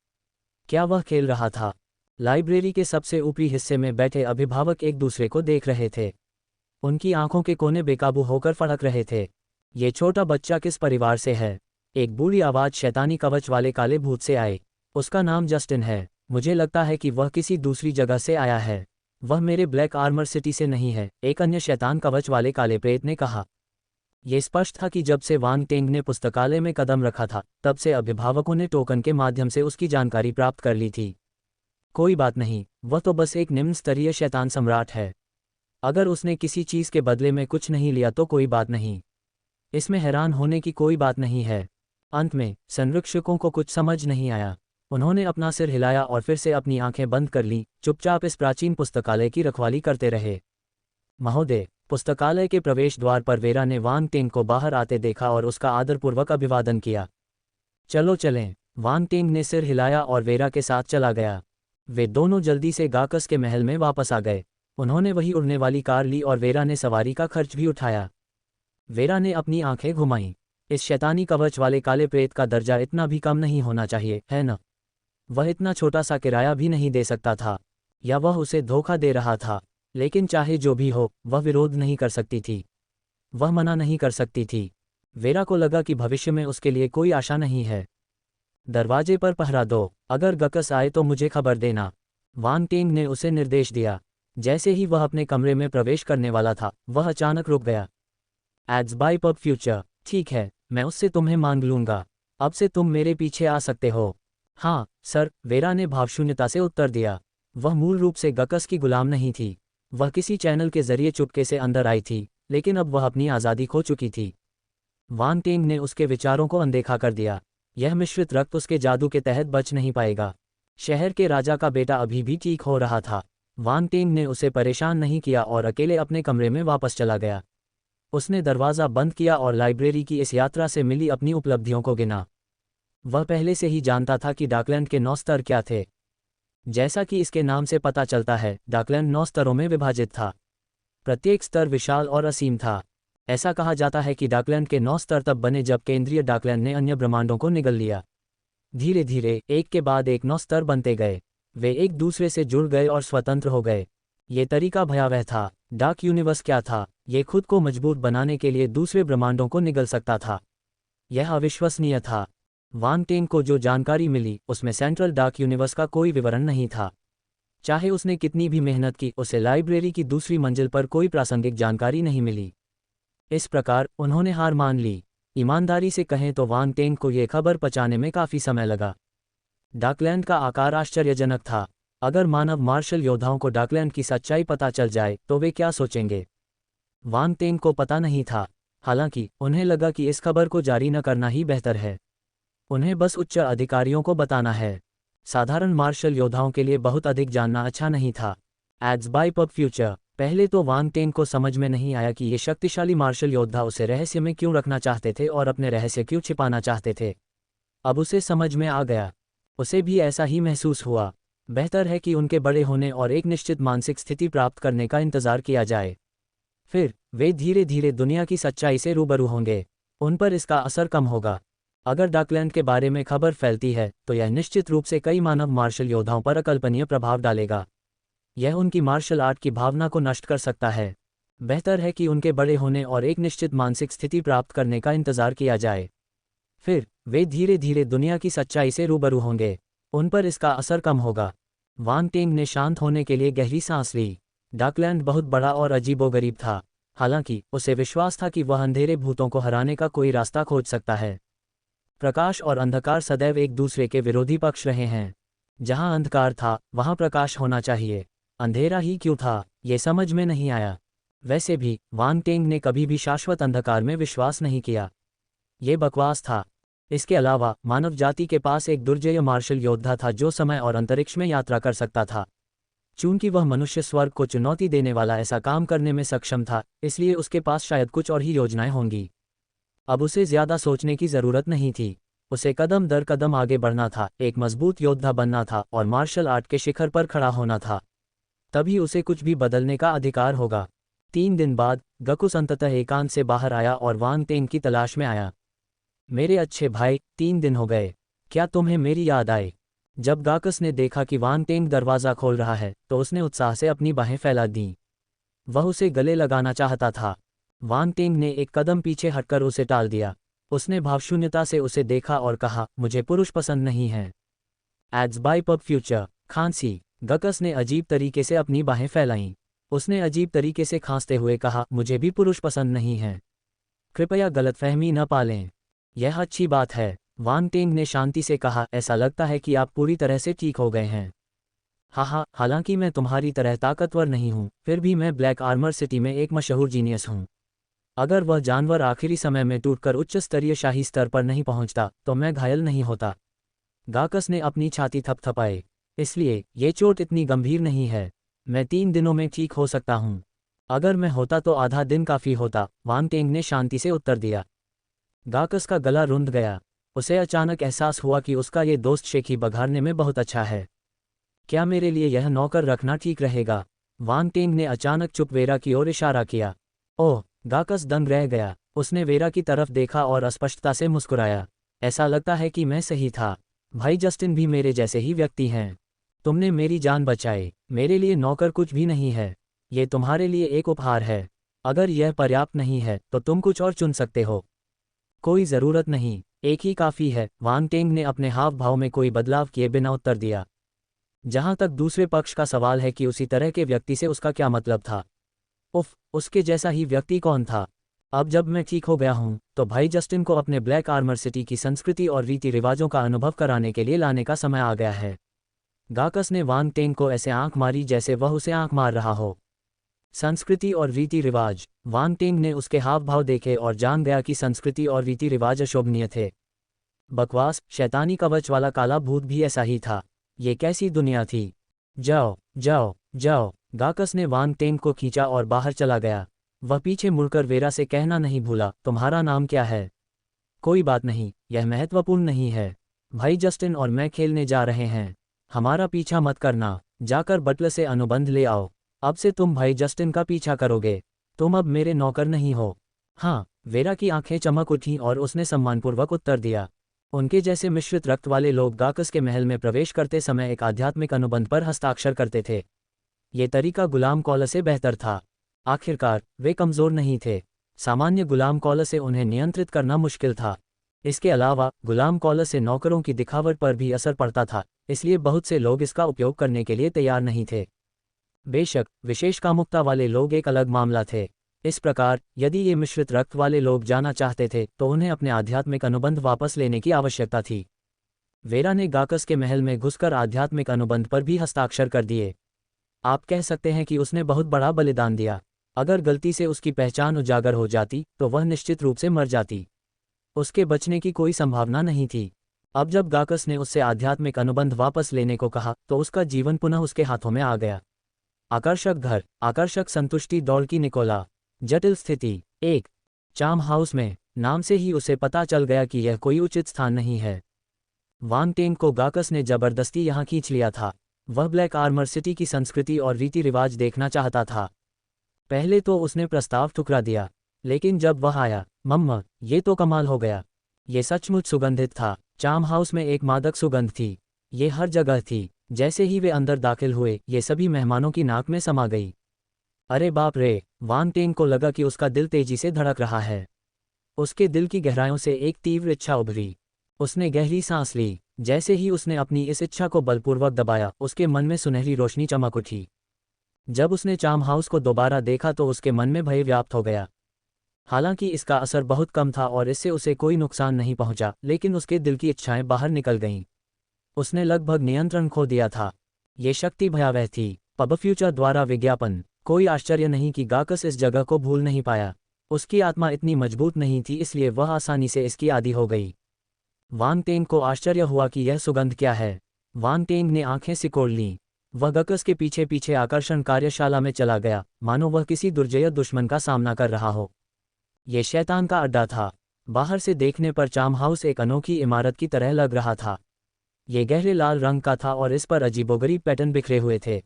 क्या वह खेल रहा था? लाइब्रेरी के सबसे ऊपरी हिस्से में बैठे अभिभावक एक दूसरे को देख रहे थे। उनकी आंखों के कोने बेकाबू होकर फड़क रहे थे। ये छोटा बच्चा किस परिवार से है? एक बूढ़ी आवाज शैतानी कवच वाले काले भूत से आई। उसका नाम जस्टिन है। मुझे लगता है कि वह किसी दूसरी जगह से आया है। वह मेरे ब्लैक आर्मर सिटी से नहीं है, एक अन्य शैतान कवच वाले काले प्रेत ने कहा। यह स्पष्ट था कि जब से वांग टेंग ने पुस्तकालय में कदम रखा था तब से अभिभावकों ने टोकन के माध्यम से उसकी जानकारी प्राप्त कर ली थी। कोई बात नहीं, वह तो बस एक निम्न स्तरीय शैतान सम्राट है। अगर उसने किसी चीज़ के बदले में कुछ नहीं लिया तो कोई बात नहीं। इसमें हैरान होने की कोई बात नहीं है। अंत में संरक्षकों को कुछ समझ नहीं आया। उन्होंने अपना सिर हिलाया और फिर से अपनी आंखें बंद कर लीं, चुपचाप इस प्राचीन पुस्तकालय की रखवाली करते रहे। महोदय, पुस्तकालय के प्रवेश द्वार पर वेरा ने वांग टेंग को बाहर आते देखा और उसका आदरपूर्वक अभिवादन किया। चलो चलें, वांग टेंग ने सिर हिलाया और वेरा के साथ चला गया। वे दोनों जल्दी से गाकस के महल में वापस आ गए। उन्होंने वही उड़ने वाली कार ली और वेरा ने सवारी का खर्च भी उठाया। वेरा ने अपनी आंखें घुमाईं। इस शैतानी कवच वाले काले प्रेत का दर्जा इतना भी कम नहीं होना चाहिए, है न? वह इतना छोटा सा किराया भी नहीं दे सकता था, या वह उसे धोखा दे रहा था। लेकिन चाहे जो भी हो, वह विरोध नहीं कर सकती थी। वह मना नहीं कर सकती थी। वेरा को लगा कि भविष्य में उसके लिए कोई आशा नहीं है। दरवाजे पर पहरा दो, अगर गकस आए तो मुझे खबर देना, वांग टेंग ने उसे निर्देश दिया। जैसे ही वह अपने कमरे में प्रवेश करने वाला था, वह अचानक रुक गया। Ads by pub future. ठीक है, मैं उससे तुम्हें मांग लूंगा। अब से तुम मेरे पीछे आ सकते हो। हाँ सर, वेरा ने भावशून्यता से उत्तर दिया। वह मूल रूप से गकस की गुलाम नहीं थी। वह किसी चैनल के जरिए चुपके से अंदर आई थी, लेकिन अब वह अपनी आज़ादी खो चुकी थी। वांग टेंग ने उसके विचारों को अनदेखा कर दिया। यह मिश्रित रक्त उसके जादू के तहत बच नहीं पाएगा। शहर के राजा का बेटा अभी भी ठीक हो रहा था। वांग टेंग ने उसे परेशान नहीं किया और अकेले अपने कमरे में वापस चला गया। उसने दरवाज़ा बंद किया और लाइब्रेरी की इस यात्रा से मिली अपनी उपलब्धियों को गिना। वह पहले से ही जानता था कि डाकलैंड के 9 स्तर क्या थे। जैसा कि इसके नाम से पता चलता है, डाकलैंड 9 स्तरों में विभाजित था। प्रत्येक स्तर विशाल और असीम था। ऐसा कहा जाता है कि डाकलैंड के 9 स्तर तब बने जब केंद्रीय डाकलैंड ने अन्य ब्रह्मांडों को निगल लिया। धीरे धीरे एक के बाद एक 9 स्तर बनते गए। वे एक दूसरे से जुड़ गए और स्वतंत्र हो गए। ये तरीका भयावह था। डार्क यूनिवर्स क्या था? ये खुद को मजबूत बनाने के लिए दूसरे ब्रह्मांडों को निगल सकता था। यह अविश्वसनीय था। वांग टेंग को जो जानकारी मिली उसमें सेंट्रल डार्क यूनिवर्स का कोई विवरण नहीं था। चाहे उसने कितनी भी मेहनत की, उसे लाइब्रेरी की दूसरी मंजिल पर कोई प्रासंगिक जानकारी नहीं मिली। इस प्रकार उन्होंने हार मान ली। ईमानदारी से कहें तो वांग टेंग को यह खबर पचाने में काफ़ी समय लगा। डाकलैंड का आकार आश्चर्यजनक था। अगर मानव मार्शल योद्धाओं को डाकलैंड की सच्चाई पता चल जाए तो वे क्या सोचेंगे? वांग टेंग को पता नहीं था। हालांकि उन्हें लगा कि इस खबर को जारी न करना ही बेहतर है। उन्हें बस उच्च अधिकारियों को बताना है। साधारण मार्शल योद्धाओं के लिए बहुत अधिक जानना अच्छा नहीं था। Ads by pub future. पहले तो वांग टेंग को समझ में नहीं आया कि ये शक्तिशाली मार्शल योद्धा उसे रहस्य में क्यों रखना चाहते थे और अपने रहस्य क्यों छिपाना चाहते थे। अब उसे समझ में आ गया। उसे भी ऐसा ही महसूस हुआ। बेहतर है कि उनके बड़े होने और एक निश्चित मानसिक स्थिति प्राप्त करने का इंतजार किया जाए। फिर वे धीरे धीरे दुनिया की सच्चाई से रूबरू होंगे। उन पर इसका असर कम होगा। अगर डाकलैंड के बारे में खबर फैलती है तो यह निश्चित रूप से कई मानव मार्शल योद्धाओं पर अकल्पनीय प्रभाव डालेगा। यह उनकी मार्शल आर्ट की भावना को नष्ट कर सकता है। बेहतर है कि उनके बड़े होने और एक निश्चित मानसिक स्थिति प्राप्त करने का इंतजार किया जाए। फिर वे धीरे धीरे दुनिया की सच्चाई से रूबरू होंगे। उन पर इसका असर कम होगा। वांग टेंग ने शांत होने के लिए गहरी सांस ली। डाकलैंड बहुत बड़ा और अजीबोगरीब था। हालांकि उसे विश्वास था कि वह अंधेरे भूतों को हराने का कोई रास्ता खोज सकता है। प्रकाश और अंधकार सदैव एक दूसरे के विरोधी पक्ष रहे हैं। जहां अंधकार था वहां प्रकाश होना चाहिए। अंधेरा ही क्यों था, ये समझ में नहीं आया। वैसे भी वांग टेंग ने कभी भी शाश्वत अंधकार में विश्वास नहीं किया। ये बकवास था। इसके अलावा मानव जाति के पास एक दुर्जय मार्शल योद्धा था जो समय और अंतरिक्ष में यात्रा कर सकता था। चूंकि वह मनुष्य स्वर्ग को चुनौती देने वाला ऐसा काम करने में सक्षम था, इसलिए उसके पास शायद कुछ और ही योजनाएं होंगी। अब उसे ज्यादा सोचने की जरूरत नहीं थी। उसे कदम दर कदम आगे बढ़ना था, एक मजबूत योद्धा बनना था और मार्शल आर्ट के शिखर पर खड़ा होना था। तभी उसे कुछ भी बदलने का अधिकार होगा। 3 दिन बाद गकुस अंततः एकांत से बाहर आया और वांग टेंग की तलाश में आया। मेरे अच्छे भाई, 3 दिन हो गए, क्या तुम्हें मेरी याद आई? जब गाकस ने देखा कि वांग टेंग दरवाज़ा खोल रहा है तो उसने उत्साह से अपनी बाहें फैला दीं। वह उसे गले लगाना चाहता था। वांग टेंग ने एक कदम पीछे हटकर उसे टाल दिया। उसने भावशून्यता से उसे देखा और कहा, मुझे पुरुष पसंद नहीं है। Ads by pub future. खांसी। गकस ने अजीब तरीके से अपनी बाहें फैलाईं। उसने अजीब तरीके से खांसते हुए कहा, मुझे भी पुरुष पसंद नहीं है। कृपया गलतफहमी न पालें। यह अच्छी बात है, वांग टेंग ने शांति से कहा। ऐसा लगता है कि आप पूरी तरह से ठीक हो गए हैं। हाँ, हालांकि मैं तुम्हारी तरह ताकतवर नहीं हूँ, फिर भी मैं ब्लैक आर्मर सिटी में एक मशहूर जीनियस हूँ। अगर वह जानवर आखिरी समय में टूटकर उच्च स्तरीय शाही स्तर पर नहीं पहुँचता तो मैं घायल नहीं होता। गाकस ने अपनी छाती थपथपाई। इसलिए ये चोट इतनी गंभीर नहीं है। मैं 3 दिनों में ठीक हो सकता हूँ। अगर मैं होता तो आधा दिन काफ़ी होता, वांग टेंग ने शांति से उत्तर दिया। गाकस का गला रुंध गया। उसे अचानक एहसास हुआ कि उसका ये दोस्त शेखी बघारने में बहुत अच्छा है। क्या मेरे लिए यह नौकर रखना ठीक रहेगा? वांग टेंग ने अचानक चुप वेरा की ओर इशारा किया। ओह! गाकस दंग रह गया। उसने वेरा की तरफ देखा और अस्पष्टता से मुस्कुराया। ऐसा लगता है कि मैं सही था। भाई जस्टिन भी मेरे जैसे ही व्यक्ति हैं। तुमने मेरी जान बचाई। मेरे लिए नौकर कुछ भी नहीं है। ये तुम्हारे लिए एक उपहार है। अगर यह पर्याप्त नहीं है तो तुम कुछ और चुन सकते हो। कोई ज़रूरत नहीं, एक ही काफ़ी है। वांग टेंग ने अपने हाव भाव में कोई बदलाव किए बिना उत्तर दिया। जहां तक दूसरे पक्ष का सवाल है कि उसी तरह के व्यक्ति से उसका क्या मतलब था। उफ, उसके जैसा ही व्यक्ति कौन था? अब जब मैं ठीक हो गया हूं तो भाई जस्टिन को अपने ब्लैक आर्मर सिटी की संस्कृति और रीति रिवाजों का अनुभव कराने के लिए लाने का समय आ गया है। गाकस ने वांग टेंग को ऐसे आंख मारी जैसे वह उसे आंख मार रहा हो। संस्कृति और रीति रिवाज। वांग टेंग ने उसके हाव भाव देखे और जान गया कि संस्कृति और रीति रिवाज अशोभनीय थे। बकवास, शैतानी कवच वाला काला भूत भी ऐसा ही था। ये कैसी दुनिया थी? जाओ जाओ जाओ। गाकस ने वांग टेंग को खींचा और बाहर चला गया। वह पीछे मुड़कर वेरा से कहना नहीं भूला, तुम्हारा नाम क्या है? कोई बात नहीं, यह महत्वपूर्ण नहीं है। भाई जस्टिन और मैं खेलने जा रहे हैं। हमारा पीछा मत करना। जाकर बटलर से अनुबंध ले आओ। अब से तुम भाई जस्टिन का पीछा करोगे। तुम अब मेरे नौकर नहीं हो। हाँ, वेरा की आंखें चमक उठीं और उसने सम्मानपूर्वक उत्तर दिया। उनके जैसे मिश्रित रक्त वाले लोग गाकस के महल में प्रवेश करते समय एक आध्यात्मिक अनुबंध पर हस्ताक्षर करते थे। ये तरीका गुलाम कौल से बेहतर था। आखिरकार वे कमज़ोर नहीं थे। सामान्य गुलाम कौल से उन्हें नियंत्रित करना मुश्किल था। इसके अलावा गुलाम कौल से नौकरों की दिखावट पर भी असर पड़ता था, इसलिए बहुत से लोग इसका उपयोग करने के लिए तैयार नहीं थे। बेशक विशेष कामुकता वाले लोग एक अलग मामला थे। इस प्रकार यदि ये मिश्रित रक्त वाले लोग जाना चाहते थे तो उन्हें अपने आध्यात्मिक अनुबंध वापस लेने की आवश्यकता थी। वेरा ने गाकस के महल में घुसकर आध्यात्मिक अनुबंध पर भी हस्ताक्षर कर दिए। आप कह सकते हैं कि उसने बहुत बड़ा बलिदान दिया। अगर गलती से उसकी पहचान उजागर हो जाती तो वह निश्चित रूप से मर जाती। उसके बचने की कोई संभावना नहीं थी। अब जब गाकस ने उससे आध्यात्मिक अनुबंध वापस लेने को कहा तो उसका जीवन पुनः उसके हाथों में आ गया। आकर्षक घर, आकर्षक संतुष्टि दौड़ की निकोला। जटिल स्थिति। एक चार्म हाउस में। नाम से ही उसे पता चल गया कि यह कोई उचित स्थान नहीं है। वांग टेंग को गाकस ने जबरदस्ती यहाँ खींच लिया था। वह ब्लैक आर्मर सिटी की संस्कृति और रीति रिवाज देखना चाहता था। पहले तो उसने प्रस्ताव ठुकरा दिया, लेकिन जब वह आया, मम्मा, ये तो कमाल हो गया। ये सचमुच सुगंधित था। चार्म हाउस में एक मादक सुगंध थी। ये हर जगह थी। जैसे ही वे अंदर दाखिल हुए ये सभी मेहमानों की नाक में समा गई। अरे बाप रे! वांग टेंग को लगा कि उसका दिल तेजी से धड़क रहा है। उसके दिल की गहराइयों से एक तीव्र इच्छा उभरी। उसने गहरी सांस ली। जैसे ही उसने अपनी इस इच्छा को बलपूर्वक दबाया उसके मन में सुनहरी रोशनी चमक उठी। जब उसने चार्म हाउस को दोबारा देखा तो उसके मन में भय व्याप्त हो गया। हालांकि इसका असर बहुत कम था और इससे उसे कोई नुकसान नहीं पहुंचा, लेकिन उसके दिल की इच्छाएं बाहर निकल गईं। उसने लगभग नियंत्रण खो दिया था। ये शक्ति भयावह थी। पब फ्यूचर द्वारा विज्ञापन। कोई आश्चर्य नहीं कि गाकस इस जगह को भूल नहीं पाया। उसकी आत्मा इतनी मजबूत नहीं थी, इसलिए वह आसानी से इसकी आदी हो गई। वांग टेंग को आश्चर्य हुआ कि यह सुगंध क्या है। वांग टेंग ने आंखें सिकोड़ लीं। वह गाकस के पीछे पीछे आकर्षण कार्यशाला में चला गया, मानो वह किसी दुर्जय दुश्मन का सामना कर रहा हो। ये शैतान का अड्डा था। बाहर से देखने पर चार्म हाउस एक अनोखी इमारत की तरह लग रहा था। ये गहरे लाल रंग का था और इस पर अजीबोगरीब पैटर्न बिखरे हुए थे।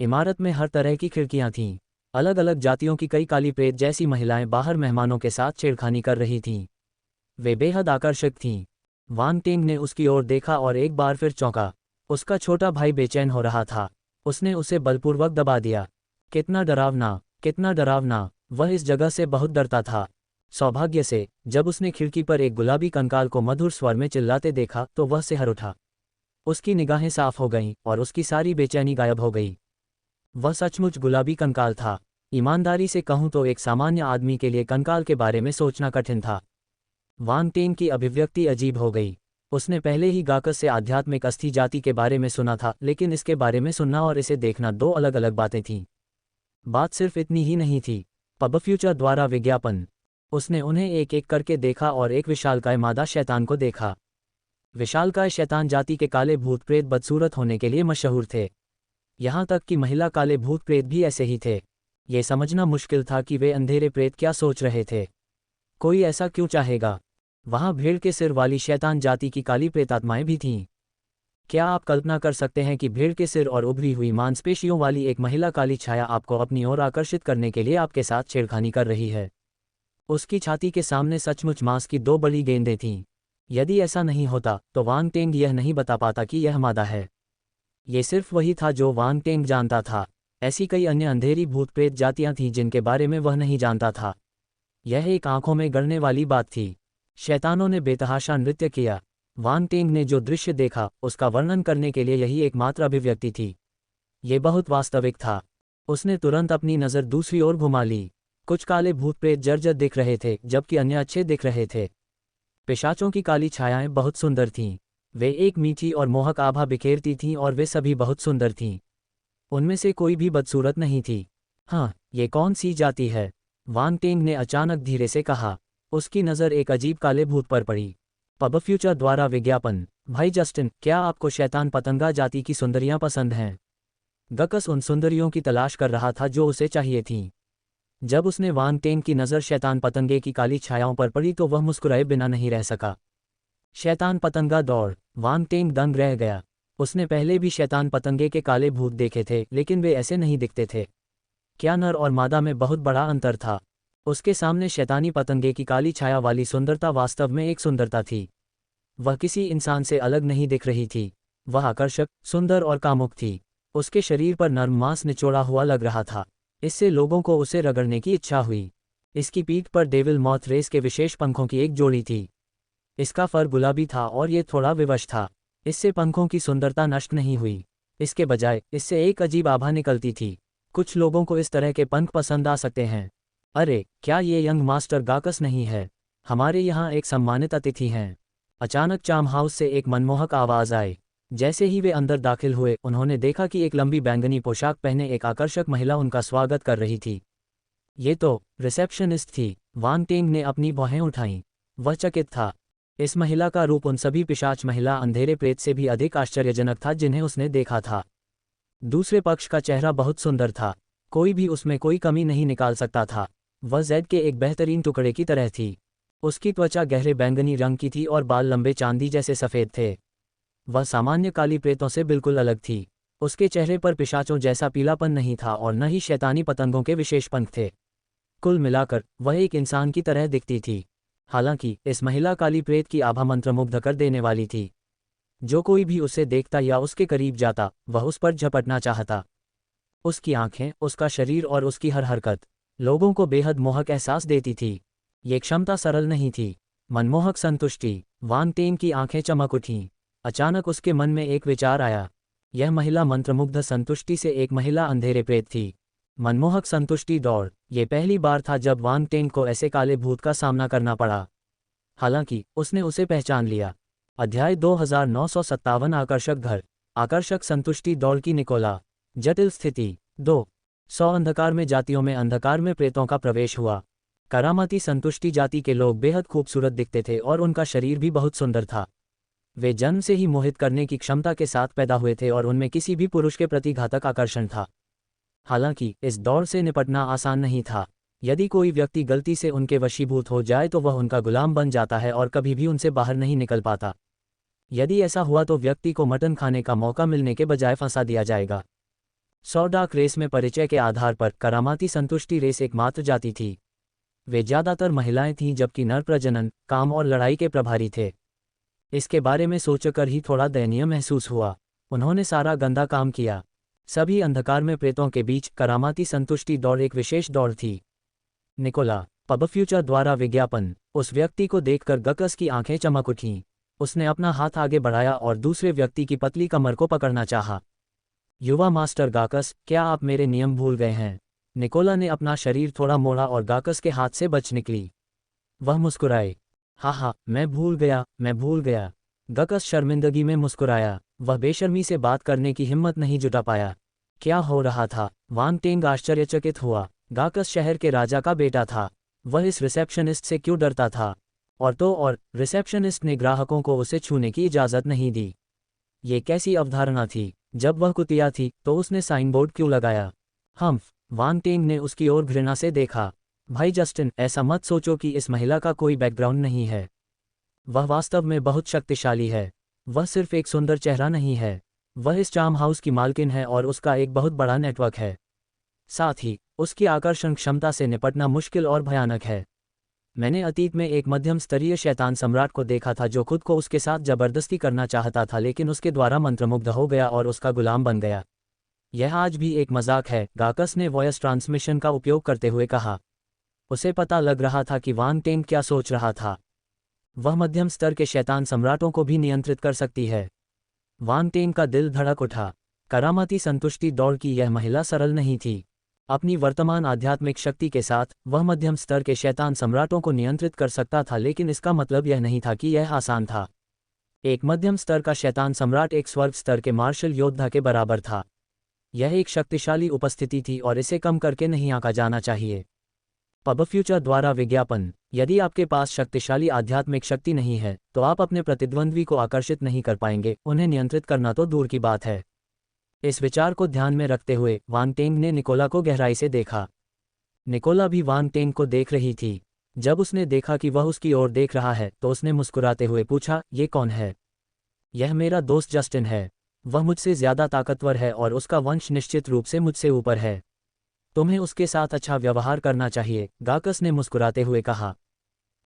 इमारत में हर तरह की खिड़कियां थीं। अलग अलग जातियों की कई काली प्रेत जैसी महिलाएं बाहर मेहमानों के साथ छेड़खानी कर रही थीं। वे बेहद आकर्षक थीं। वांग टेंग ने उसकी ओर देखा और एक बार फिर चौंका। उसका छोटा भाई बेचैन हो रहा था। उसने उसे बलपूर्वक दबा दिया। कितना डरावना, कितना डरावना! वह इस जगह से बहुत डरता था। सौभाग्य से जब उसने खिड़की पर एक गुलाबी कंकाल को मधुर स्वर में चिल्लाते देखा तो वह सिहर उठा। उसकी निगाहें साफ हो गईं और उसकी सारी बेचैनी गायब हो गई। वह सचमुच गुलाबी कंकाल था। ईमानदारी से कहूं तो एक सामान्य आदमी के लिए कंकाल के बारे में सोचना कठिन था। वांग टेंग की अभिव्यक्ति अजीब हो गई। उसने पहले ही गाकस से आध्यात्मिक अस्थि जाति के बारे में सुना था, लेकिन इसके बारे में सुनना और इसे देखना दो अलग अलग बातें थीं। बात सिर्फ इतनी ही नहीं थी। पब फ्यूचर द्वारा विज्ञापन। उसने उन्हें एक एक करके देखा और एक विशालकाय मादा शैतान को देखा। विशालकाय शैतान जाति के काले भूत प्रेत बदसूरत होने के लिए मशहूर थे। यहाँ तक कि महिला काले भूत प्रेत भी ऐसे ही थे। ये समझना मुश्किल था कि वे अंधेरे प्रेत क्या सोच रहे थे। कोई ऐसा क्यों चाहेगा? वहाँ भेड़ के सिर वाली शैतान जाति की काली प्रेतात्माएं भी थीं। क्या आप कल्पना कर सकते हैं कि भेड़ के सिर और उभरी हुई मांसपेशियों वाली एक महिला काली छाया आपको अपनी ओर आकर्षित करने के लिए आपके साथ छेड़खानी कर रही है? उसकी छाती के सामने सचमुच मांस की दो बड़ी गेंदें थीं। यदि ऐसा नहीं होता तो वांग टेंग यह नहीं बता पाता कि यह मादा है। ये सिर्फ वही था जो वांग टेंग जानता था। ऐसी कई अन्य अंधेरी भूत प्रेत जातियां थीं जिनके बारे में वह नहीं जानता था। यह एक आंखों में गड़ने वाली बात थी। शैतानों ने बेतहाशा नृत्य किया। वांग टेंग ने जो दृश्य देखा उसका वर्णन करने के लिए यही एकमात्र अभिव्यक्ति थी। ये बहुत वास्तविक था। उसने तुरंत अपनी नज़र दूसरी ओर घुमा ली। कुछ काले भूत प्रेत जर्जर दिख रहे थे जबकि अन्य अच्छे दिख रहे थे। पिशाचों की काली छायाएं बहुत सुंदर थीं। वे एक मीठी और मोहक आभा बिखेरती थीं और वे सभी बहुत सुंदर थीं। उनमें से कोई भी बदसूरत नहीं थी। हाँ, ये कौन सी जाति है? वांग टेंग ने अचानक धीरे से कहा। उसकी नज़र एक अजीब काले भूत पर पड़ी। पब फ्यूचर द्वारा विज्ञापन। भाई जस्टिन, क्या आपको शैतान पतंगा जाति की सुंदरियां पसंद हैं? गाकस उन सुंदरियों की तलाश कर रहा था जो उसे चाहिए थीं। जब उसने वांग टेंग की नज़र शैतान पतंगे की काली छायाओं पर पड़ी तो वह मुस्कुराए बिना नहीं रह सका। शैतान पतंगा दौड़। वांग टेंग दंग रह गया। उसने पहले भी शैतान पतंगे के काले भूत देखे थे, लेकिन वे ऐसे नहीं दिखते थे। क्या नर और मादा में बहुत बड़ा अंतर था। उसके सामने शैतानी पतंगे की काली छाया वाली सुंदरता वास्तव में एक सुंदरता थी। वह किसी इंसान से अलग नहीं दिख रही थी। वह आकर्षक, सुंदर और कामुक थी। उसके शरीर पर नर्म मांस निचोड़ा हुआ लग रहा था। इससे लोगों को उसे रगड़ने की इच्छा हुई। इसकी पीठ पर डेविल मॉथ रेस के विशेष पंखों की एक जोड़ी थी। इसका फर गुलाबी था और ये थोड़ा विवश था। इससे पंखों की सुंदरता नष्ट नहीं हुई। इसके बजाय इससे एक अजीब आभा निकलती थी। कुछ लोगों को इस तरह के पंख पसंद आ सकते हैं। अरे, क्या ये यंग मास्टर गाकस नहीं है? हमारे यहाँ एक सम्मानित अतिथि हैं। अचानक चाम हाउस से एक मनमोहक आवाज़ आई। जैसे ही वे अंदर दाखिल हुए, उन्होंने देखा कि एक लंबी बैंगनी पोशाक पहने एक आकर्षक महिला उनका स्वागत कर रही थी। ये तो रिसेप्शनिस्ट थी। वांग टेंग ने अपनी भौहें उठाईं। वह चकित था। इस महिला का रूप उन सभी पिशाच महिला अंधेरे प्रेत से भी अधिक आश्चर्यजनक था जिन्हें उसने देखा था। दूसरे पक्ष का चेहरा बहुत सुंदर था। कोई भी उसमें कोई कमी नहीं निकाल सकता था। वह जैद के एक बेहतरीन टुकड़े की तरह थी। उसकी त्वचा गहरे बैंगनी रंग की थी और बाल लंबे चांदी जैसे सफ़ेद थे। वह सामान्य काली प्रेतों से बिल्कुल अलग थी। उसके चेहरे पर पिशाचों जैसा पीलापन नहीं था और न ही शैतानी पतंगों के विशेष पंख थे। कुल मिलाकर वह एक इंसान की तरह दिखती थी। हालांकि इस महिला काली प्रेत की आभा मंत्रमुग्ध कर देने वाली थी। जो कोई भी उसे देखता या उसके करीब जाता, वह उस पर झपटना चाहता। उसकी आंखें, उसका शरीर और उसकी हर हरकत लोगों को बेहद मोहक एहसास देती थी। ये क्षमता सरल नहीं थी। मनमोहक संतुष्टि। वांग टेंग की आंखें चमक उठीं। अचानक उसके मन में एक विचार आया। यह महिला मंत्रमुग्ध संतुष्टि से एक महिला अंधेरे प्रेत थी। मनमोहक संतुष्टि दौड़। ये पहली बार था जब वांग टेंग को ऐसे काले भूत का सामना करना पड़ा। हालांकि उसने उसे पहचान लिया। अध्याय 2957 आकर्षक घर। आकर्षक संतुष्टि दौड़ की निकोला। जटिल स्थिति 200 अंधकार में जातियों में अंधकार में प्रेतों का प्रवेश हुआ। करामाती संतुष्टि जाति के लोग बेहद खूबसूरत दिखते थे और उनका शरीर भी बहुत सुंदर था। वे जन्म से ही मोहित करने की क्षमता के साथ पैदा हुए थे और उनमें किसी भी पुरुष के प्रति घातक आकर्षण था। हालांकि इस दौड़ से निपटना आसान नहीं था। यदि कोई व्यक्ति गलती से उनके वशीभूत हो जाए तो वह उनका गुलाम बन जाता है और कभी भी उनसे बाहर नहीं निकल पाता। यदि ऐसा हुआ तो व्यक्ति को मटन खाने का मौका मिलने के बजाय फंसा दिया जाएगा। सौडाक रेस में परिचय के आधार पर करामाती संतुष्टि रेस एकमात्र जाति थी। वे ज़्यादातर महिलाएं थीं जबकि नर प्रजनन, काम और लड़ाई के प्रभारी थे। इसके बारे में सोचकर ही थोड़ा दयनीय महसूस हुआ। उन्होंने सारा गंदा काम किया। सभी अंधकार में प्रेतों के बीच करामाती संतुष्टि दौड़ एक विशेष दौड़ थी। निकोला पब फ्यूचर द्वारा विज्ञापन। उस व्यक्ति को देखकर गकस की आंखें चमक उठीं। उसने अपना हाथ आगे बढ़ाया और दूसरे व्यक्ति की पतली कमर को पकड़ना चाहा। युवा मास्टर गाकस, क्या आप मेरे नियम भूल गए हैं? निकोला ने अपना शरीर थोड़ा मोड़ा और गाकस के हाथ से बच निकली। वह मुस्कुराए। हाँ, मैं भूल गया। गकस शर्मिंदगी में मुस्कुराया। वह बेशर्मी से बात करने की हिम्मत नहीं जुटा पाया। क्या हो रहा था? वांग टेंग आश्चर्यचकित हुआ। गाकस शहर के राजा का बेटा था। वह इस रिसेप्शनिस्ट से क्यों डरता था? और रिसेप्शनिस्ट ने ग्राहकों को उसे छूने की इजाज़त नहीं दी। ये कैसी अवधारणा थी? जब वह कुतिया थी तो उसने साइनबोर्ड क्यों लगाया? वांग टेंग ने उसकी ओर घृणा से देखा। भाई जस्टिन, ऐसा मत सोचो कि इस महिला का कोई बैकग्राउंड नहीं है। वह वास्तव में बहुत शक्तिशाली है। वह सिर्फ एक सुंदर चेहरा नहीं है। वह इस चार्म हाउस की मालकिन है और उसका एक बहुत बड़ा नेटवर्क है। साथ ही उसकी आकर्षण क्षमता से निपटना मुश्किल और भयानक है। मैंने अतीत में एक मध्यम स्तरीय शैतान सम्राट को देखा था जो खुद को उसके साथ जबरदस्ती करना चाहता था, लेकिन उसके द्वारा मंत्रमुग्ध हो गया और उसका गुलाम बन गया। यह आज भी एक मजाक है, गाकस ने वॉयस ट्रांसमिशन का उपयोग करते हुए कहा। उसे पता लग रहा था कि वांग टेंग क्या सोच रहा था। वह मध्यम स्तर के शैतान सम्राटों को भी नियंत्रित कर सकती है। वांग टेंग का दिल धड़क उठा। करामाती संतुष्टि दौड़ की यह महिला सरल नहीं थी। अपनी वर्तमान आध्यात्मिक शक्ति के साथ वह मध्यम स्तर के शैतान सम्राटों को नियंत्रित कर सकता था, लेकिन इसका मतलब यह नहीं था कि यह आसान था। एक मध्यम स्तर का शैतान सम्राट एक स्वर्ग स्तर के मार्शल योद्धा के बराबर था। यह एक शक्तिशाली उपस्थिति थी और इसे कम करके नहीं आंका जाना चाहिए। पब फ्यूचर द्वारा विज्ञापन। यदि आपके पास शक्तिशाली आध्यात्मिक शक्ति नहीं है तो आप अपने प्रतिद्वंद्वी को आकर्षित नहीं कर पाएंगे, उन्हें नियंत्रित करना तो दूर की बात है। इस विचार को ध्यान में रखते हुए वांग टेंग ने निकोला को गहराई से देखा। निकोला भी वान टेंग को देख रही थी। जब उसने देखा कि वह उसकी ओर देख रहा है तो उसने मुस्कुराते हुए पूछा, ये कौन है? यह मेरा दोस्त जस्टिन है। वह मुझसे ज़्यादा ताकतवर है और उसका वंश निश्चित रूप से मुझसे ऊपर है। तुम्हें उसके साथ अच्छा व्यवहार करना चाहिए, गाकस ने मुस्कुराते हुए कहा।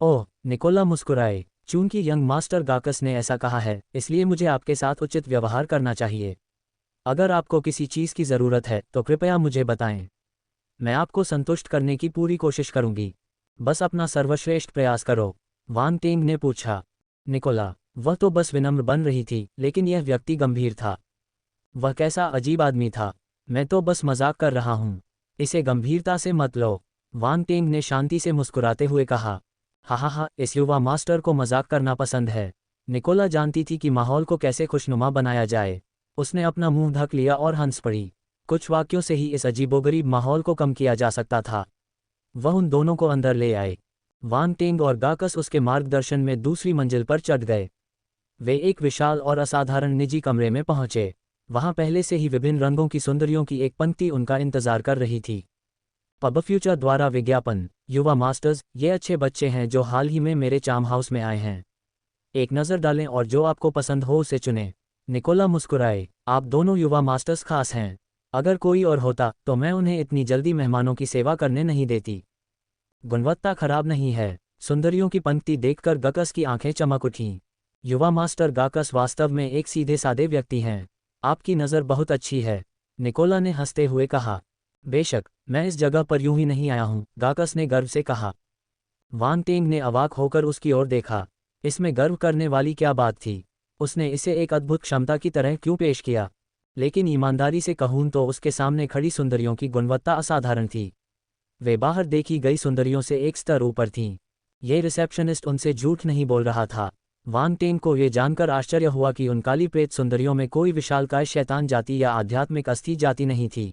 ओह, निकोला मुस्कुराए। चूंकि यंग मास्टर गाकस ने ऐसा कहा है, इसलिए मुझे आपके साथ उचित व्यवहार करना चाहिए। अगर आपको किसी चीज़ की ज़रूरत है तो कृपया मुझे बताएं। मैं आपको संतुष्ट करने की पूरी कोशिश करूंगी। बस अपना सर्वश्रेष्ठ प्रयास करो, वान टेंग ने पूछा। निकोला, वह तो बस विनम्र बन रही थी, लेकिन यह व्यक्ति गंभीर था। वह कैसा अजीब आदमी था। मैं तो बस मजाक कर रहा हूँ, इसे गंभीरता से मत लो, वान टेंग ने शांति से मुस्कुराते हुए कहा। हा, इस युवा मास्टर को मजाक करना पसंद है। निकोला जानती थी कि माहौल को कैसे खुशनुमा बनाया जाए। उसने अपना मुंह ढक लिया और हंस पड़ी। कुछ वाक्यों से ही इस अजीबोगरीब माहौल को कम किया जा सकता था। वह उन दोनों को अंदर ले आए। वान टेंग और गाकस उसके मार्गदर्शन में दूसरी मंजिल पर चढ़ गए। वे एक विशाल और असाधारण निजी कमरे में पहुंचे। वहां पहले से ही विभिन्न रंगों की सुंदरियों की एक पंक्ति उनका इंतजार कर रही थी। पब फ्यूचर द्वारा विज्ञापन, युवा मास्टर्स, ये अच्छे बच्चे हैं जो हाल ही में मेरे चार्म हाउस में आए हैं। एक नज़र डालें और जो आपको पसंद हो उसे चुनें। निकोला मुस्कुराए। आप दोनों युवा मास्टर्स खास हैं। अगर कोई और होता तो मैं उन्हें इतनी जल्दी मेहमानों की सेवा करने नहीं देती। गुणवत्ता खराब नहीं है। सुंदरियों की पंक्ति देखकर गाकस की आंखें चमक उठीं। युवा मास्टर गाकस वास्तव में एक सीधे सादे व्यक्ति हैं। आपकी नज़र बहुत अच्छी है, निकोला ने हंसते हुए कहा। बेशक, मैं इस जगह पर यूं ही नहीं आया हूं, गाकस ने गर्व से कहा। वान टेंग ने अवाक होकर उसकी ओर देखा। इसमें गर्व करने वाली क्या बात थी? उसने इसे एक अद्भुत क्षमता की तरह क्यों पेश किया? लेकिन ईमानदारी से कहूं तो उसके सामने खड़ी सुंदरियों की गुणवत्ता असाधारण थी। वे बाहर देखी गई सुंदरियों से एक स्तर ऊपर थीं। ये रिसेप्शनिस्ट उनसे झूठ नहीं बोल रहा था। वान टेंग को ये जानकर आश्चर्य हुआ कि उन काली प्रेत सुंदरियों में कोई विशालकाय शैतान जाति या आध्यात्मिक अस्थि जाति नहीं थी।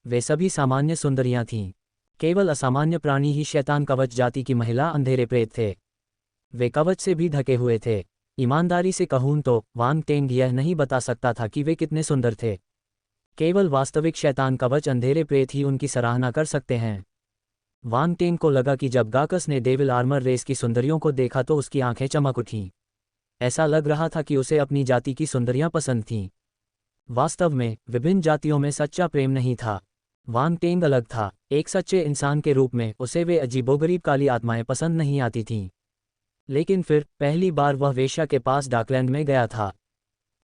वे सभी सामान्य सुंदरियां थीं। केवल असामान्य प्राणी ही शैतान कवच जाति की महिला अंधेरे प्रेत थे। वे कवच से भी ढके हुए थे। ईमानदारी से कहूं तो वान टेंग यह नहीं बता सकता था कि वे कितने सुंदर थे। केवल वास्तविक शैतान कवच अंधेरे प्रेत ही उनकी सराहना कर सकते हैं। वान टेंग को लगा कि जब गाकस ने डेविल आर्मर रेस की सुंदरियों को देखा तो उसकी आंखें चमक उठीं। ऐसा लग रहा था कि उसे अपनी जाति की सुंदरियां पसंद थीं। वास्तव में विभिन्न जातियों में सच्चा प्रेम नहीं था। वान टेंग अलग था। एक सच्चे इंसान के रूप में उसे वे अजीबोगरीब काली आत्माएं पसंद नहीं आती थीं। लेकिन फिर पहली बार वह वेश्या के पास डाकलैंड में गया था।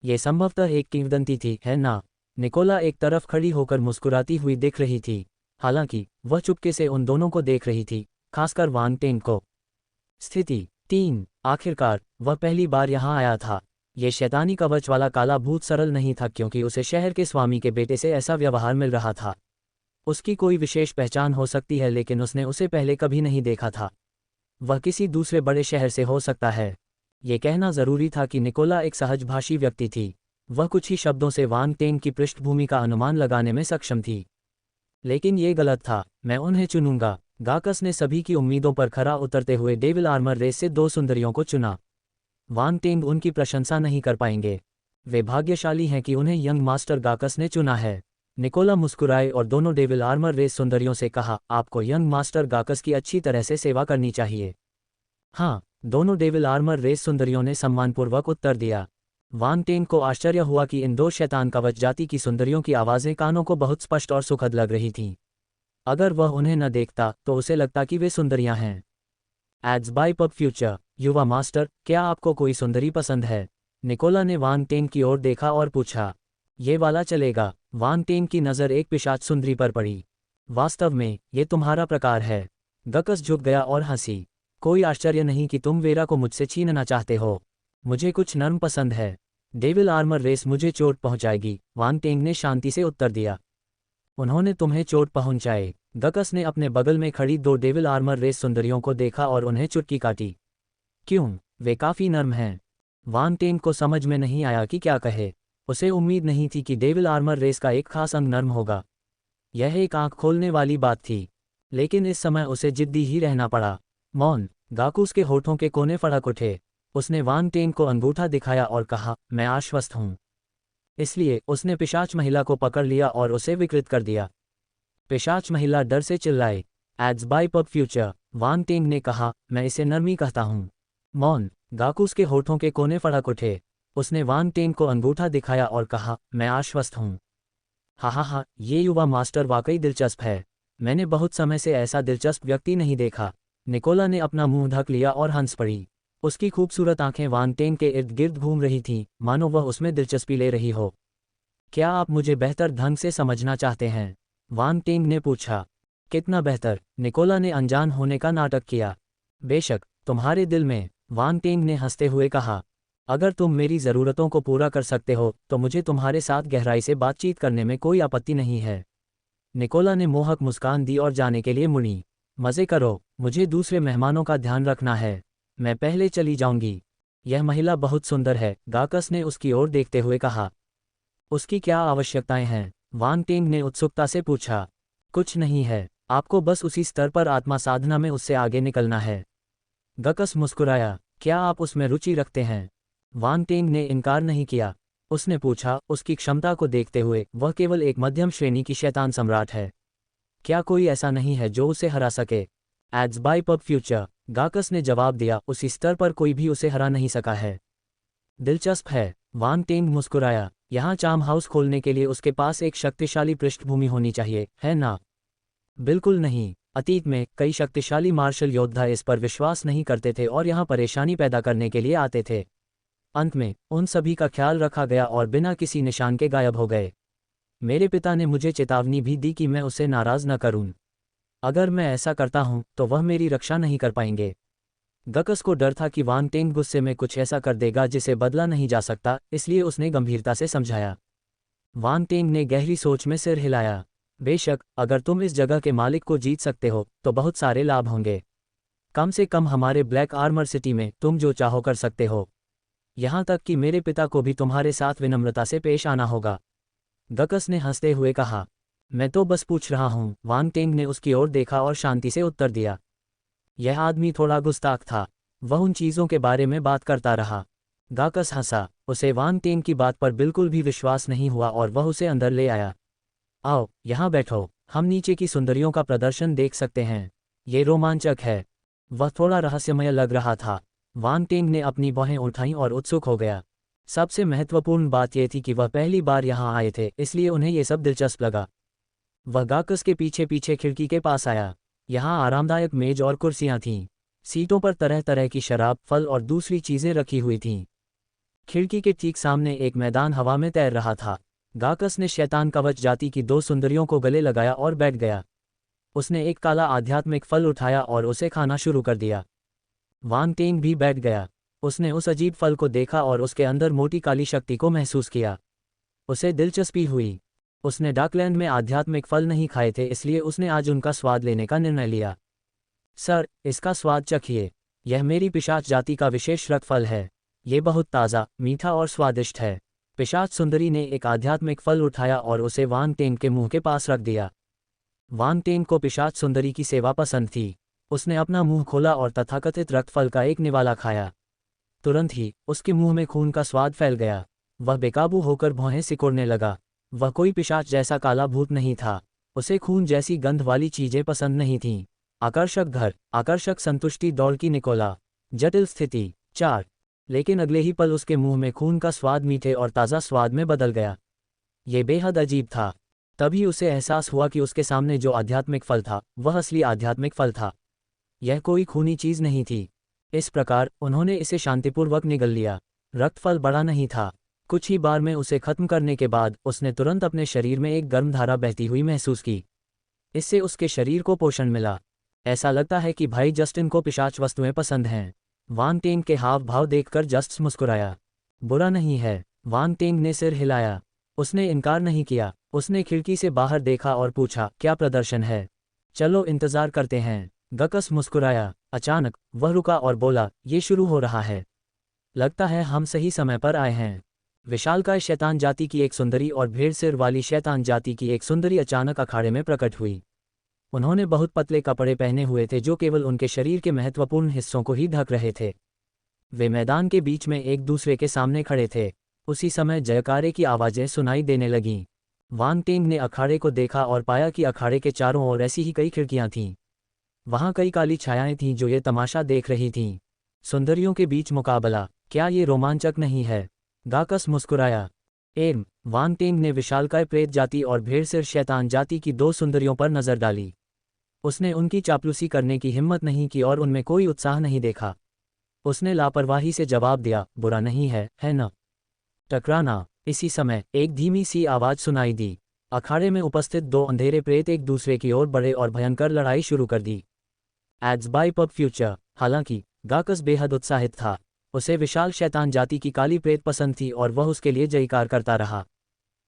ये संभवतः एक किंवदंती थी, है ना? निकोला एक तरफ खड़ी होकर मुस्कुराती हुई दिख रही थी। हालांकि वह चुपके से उन दोनों को देख रही थी, खासकर वान टेंग को। स्थिति 3। आखिरकार वह पहली बार यहां आया था। ये शैतानी कवच वाला काला भूत सरल नहीं था क्योंकि उसे शहर के स्वामी के बेटे से ऐसा व्यवहार मिल रहा था। उसकी कोई विशेष पहचान हो सकती है लेकिन उसने उसे पहले कभी नहीं देखा था। वह किसी दूसरे बड़े शहर से हो सकता है। ये कहना ज़रूरी था कि निकोला एक सहजभाषी व्यक्ति थी। वह कुछ ही शब्दों से वान टेंग की पृष्ठभूमि का अनुमान लगाने में सक्षम थी। लेकिन ये गलत था। मैं उन्हें चुनूंगा। गाकस ने सभी की उम्मीदों पर खरा उतरते हुए डेविल आर्मर रेस से 2 सुंदरियों को चुना। वान टेंग उनकी प्रशंसा नहीं कर पाएंगे। वे भाग्यशाली हैं कि उन्हें यंग मास्टर गाकस ने चुना है। निकोला मुस्कुराए और दोनों डेविल आर्मर रेस सुंदरियों से कहा, आपको यंग मास्टर गाकस की अच्छी तरह से सेवा करनी चाहिए। हाँ, दोनों डेविल आर्मर रेस सुंदरियों ने सम्मानपूर्वक उत्तर दिया। वान टेंग को आश्चर्य हुआ कि इन 2 शैतान कवच जाति की सुंदरियों की आवाज़ें कानों को बहुत स्पष्ट और सुखद लग रही थीं। अगर वह उन्हें न देखता तो उसे लगता कि वे सुंदरियां हैं। Ads by pub future. युवा मास्टर, क्या आपको कोई सुंदरी पसंद है? निकोला ने वान टेंग की ओर देखा और पूछा। ये वाला चलेगा। वान टेंग की नज़र एक पिशाच सुंदरी पर पड़ी। वास्तव में ये तुम्हारा प्रकार है। गाकस झुक गया और हंसी। कोई आश्चर्य नहीं कि तुम वेरा को मुझसे छीनना चाहते हो। मुझे कुछ नर्म पसंद है। डेविल आर्मर रेस मुझे चोट पहुंचाएगी, वान टेंग ने शांति से उत्तर दिया। उन्होंने तुम्हें चोट पहुंचाए? गाकस ने अपने बगल में खड़ी 2 डेविल आर्मर रेस सुंदरियों को देखा और उन्हें चुटकी काटी। क्यों? वे काफ़ी नर्म हैं। वान टेंग को समझ में नहीं आया कि क्या कहे। उसे उम्मीद नहीं थी कि डेविल आर्मर रेस का एक खास अंग नर्म होगा। यह एक आंख खोलने वाली बात थी। लेकिन इस समय उसे जिद्दी ही रहना पड़ा। मौन। गाकूस के होठों के कोने फड़क उठे। उसने वान टेंग को अंगूठा दिखाया और कहा, मैं आश्वस्त हूं। इसलिए उसने पिशाच महिला को पकड़ लिया और उसे विकृत कर दिया। पिशाच महिला डर से चिल्लाए। Ads by pub future, Wang Teng ने कहा, मैं इसे नरमी कहता हूँ। मौन, गाकुस के होठों के कोने फड़क उठे। उसने वांग टेंग को अंगूठा दिखाया और कहा, मैं आश्वस्त हूँ। हा, ये युवा मास्टर वाकई दिलचस्प है। मैंने बहुत समय से ऐसा दिलचस्प व्यक्ति नहीं देखा। निकोला ने अपना मुंह ढक लिया और हंस पड़ी। उसकी खूबसूरत आंखें वांग टेंग के इर्द गिर्द घूम रही थीं, मानो वह उसमें दिलचस्पी ले रही हो। क्या आप मुझे बेहतर ढंग से समझना चाहते हैं? वांग टेंग ने पूछा। कितना बेहतर? निकोला ने अनजान होने का नाटक किया। बेशक, तुम्हारे दिल में, वांग टेंग ने हंसते हुए कहा। अगर तुम मेरी ज़रूरतों को पूरा कर सकते हो तो मुझे तुम्हारे साथ गहराई से बातचीत करने में कोई आपत्ति नहीं है। निकोला ने मोहक मुस्कान दी और जाने के लिए मुड़ी। मज़े करो, मुझे दूसरे मेहमानों का ध्यान रखना है। मैं पहले चली जाऊंगी। यह महिला बहुत सुंदर है, गाकस ने उसकी ओर देखते हुए कहा। उसकी क्या आवश्यकताएं हैं? वांग टेंग ने उत्सुकता से पूछा। कुछ नहीं है, आपको बस उसी स्तर पर आत्मा साधना में उससे आगे निकलना है। गकस मुस्कुराया। क्या आप उसमें रुचि रखते हैं? वांग टेंग ने इनकार नहीं किया। उसने पूछा, उसकी क्षमता को देखते हुए, वह केवल एक मध्यम श्रेणी की शैतान सम्राट है। क्या कोई ऐसा नहीं है जो उसे हरा सके? एड्स बाय पब फ्यूचर, गाकस ने जवाब दिया, उसी स्तर पर कोई भी उसे हरा नहीं सका है। दिलचस्प है, वांग टेंग मुस्कुराया। यहाँ चार्म हाउस खोलने के लिए उसके पास एक शक्तिशाली पृष्ठभूमि होनी चाहिए, है ना? बिल्कुल नहीं। अतीत में कई शक्तिशाली मार्शल योद्धा इस पर विश्वास नहीं करते थे और यहाँ परेशानी पैदा करने के लिए आते थे। अंत में उन सभी का ख्याल रखा गया और बिना किसी निशान के गायब हो गए। मेरे पिता ने मुझे चेतावनी भी दी कि मैं उसे नाराज न करूं। अगर मैं ऐसा करता हूं तो वह मेरी रक्षा नहीं कर पाएंगे। गकस को डर था कि वांग टेंग गुस्से में कुछ ऐसा कर देगा जिसे बदला नहीं जा सकता, इसलिए उसने गंभीरता से समझाया। वांग टेंग ने गहरी सोच में सिर हिलाया। बेशक, अगर तुम इस जगह के मालिक को जीत सकते हो तो बहुत सारे लाभ होंगे। कम से कम हमारे ब्लैक आर्मर सिटी में तुम जो चाहो कर सकते हो। यहाँ तक कि मेरे पिता को भी तुम्हारे साथ विनम्रता से पेश आना होगा। गकस ने हंसते हुए कहा। मैं तो बस पूछ रहा हूँ। वांग टेंग ने उसकी ओर देखा और शांति से उत्तर दिया। यह आदमी थोड़ा गुस्ताख था। वह उन चीज़ों के बारे में बात करता रहा। गाकस हंसा। उसे वांग टेंग की बात पर बिल्कुल भी विश्वास नहीं हुआ और वह उसे अंदर ले आया। आओ, यहाँ बैठो, हम नीचे की सुंदरियों का प्रदर्शन देख सकते हैं। ये रोमांचक है। वह थोड़ा रहस्यमय लग रहा था। वांग टेंग ने अपनी बाहें उठाईं और उत्सुक हो गया। सबसे महत्वपूर्ण बात यह थी कि वह पहली बार यहाँ आए थे, इसलिए उन्हें ये सब दिलचस्प लगा। वह गाकस के पीछे पीछे खिड़की के पास आया। यहाँ आरामदायक मेज और कुर्सियाँ थीं। सीटों पर तरह तरह की शराब, फल और दूसरी चीज़ें रखी हुई थीं। खिड़की के ठीक सामने एक मैदान हवा में तैर रहा था। गाकस ने शैतान कवच जाति की 2 सुंदरियों को गले लगाया और बैठ गया। उसने एक काला आध्यात्मिक फल उठाया और उसे खाना शुरू कर दिया। वांग टेंग भी बैठ गया। उसने उस अजीब फल को देखा और उसके अंदर मोटी काली शक्ति को महसूस किया। उसे दिलचस्पी हुई। उसने डाकलैंड में आध्यात्मिक फल नहीं खाए थे, इसलिए उसने आज उनका स्वाद लेने का निर्णय लिया। सर, इसका स्वाद चखिए। यह मेरी पिशाच जाति का विशेष रक्त फल है। ये बहुत ताज़ा, मीठा और स्वादिष्ट है। पिशाच सुंदरी ने एक आध्यात्मिक फल उठाया और उसे वांग टेंग के मुंह के पास रख दिया। वांग टेंग को पिशाच सुंदरी की सेवा पसंद थी। उसने अपना मुंह खोला और तथाकथित रक्त फल का एक निवाला खाया। तुरंत ही उसके मुंह में खून का स्वाद फैल गया। वह बेकाबू होकर भौहें सिकोड़ने लगा। वह कोई पिशाच जैसा काला भूत नहीं था। उसे खून जैसी गंध वाली चीजें पसंद नहीं थीं। आकर्षक घर, आकर्षक संतुष्टि दौड़ की निकोला, जटिल स्थिति 4। लेकिन अगले ही पल उसके मुंह में खून का स्वाद मीठे और ताज़ा स्वाद में बदल गया। ये बेहद अजीब था। तभी उसे एहसास हुआ कि उसके सामने जो आध्यात्मिक फल था वह असली आध्यात्मिक फल था। यह कोई खूनी चीज़ नहीं थी। इस प्रकार उन्होंने इसे शांतिपूर्वक निगल लिया। रक्तफल बड़ा नहीं था। कुछ ही बार में उसे खत्म करने के बाद उसने तुरंत अपने शरीर में एक गर्म धारा बहती हुई महसूस की। इससे उसके शरीर को पोषण मिला। ऐसा लगता है कि भाई जस्टिन को पिशाच वस्तुएं पसंद हैं। वांग टेंग के हाव भाव देखकर जस्ट मुस्कुराया। बुरा नहीं है। वांग टेंग ने सिर हिलाया। उसने इनकार नहीं किया। उसने खिड़की से बाहर देखा और पूछा, क्या प्रदर्शन है? चलो इंतजार करते हैं। गकस मुस्कुराया। अचानक वह रुका और बोला, ये शुरू हो रहा है। लगता है हम सही समय पर आए हैं। विशालकाय शैतान जाति की एक सुंदरी और भेड़ सिर वाली शैतान जाति की एक सुंदरी अचानक अखाड़े में प्रकट हुई। उन्होंने बहुत पतले कपड़े पहने हुए थे जो केवल उनके शरीर के महत्वपूर्ण हिस्सों को ही ढक रहे थे। वे मैदान के बीच में एक दूसरे के सामने खड़े थे। उसी समय जयकारे की आवाज़ें सुनाई देने लगीं। वांग टेंग ने अखाड़े को देखा और पाया कि अखाड़े के चारों ओर ऐसी ही कई खिड़कियां थीं। वहाँ कई काली छायाएं थीं जो ये तमाशा देख रही थीं। सुंदरियों के बीच मुकाबला, क्या ये रोमांचक नहीं है? गाकस मुस्कुराया। वान टेंग ने विशालकाय प्रेत जाति और भेड़ सिर शैतान जाति की 2 सुंदरियों पर नजर डाली। उसने उनकी चापलूसी करने की हिम्मत नहीं की और उनमें कोई उत्साह नहीं देखा। उसने लापरवाही से जवाब दिया, बुरा नहीं है न? टकराना। इसी समय एक धीमी सी आवाज सुनाई दी। अखाड़े में उपस्थित 2 अंधेरे प्रेत एक दूसरे की ओर बढ़े और भयंकर लड़ाई शुरू कर दी। Ads by pub future. हालांकि गाकस बेहद उत्साहित था। उसे विशाल शैतान जाति की काली प्रेत पसंद थी और वह उसके लिए जयकार करता रहा।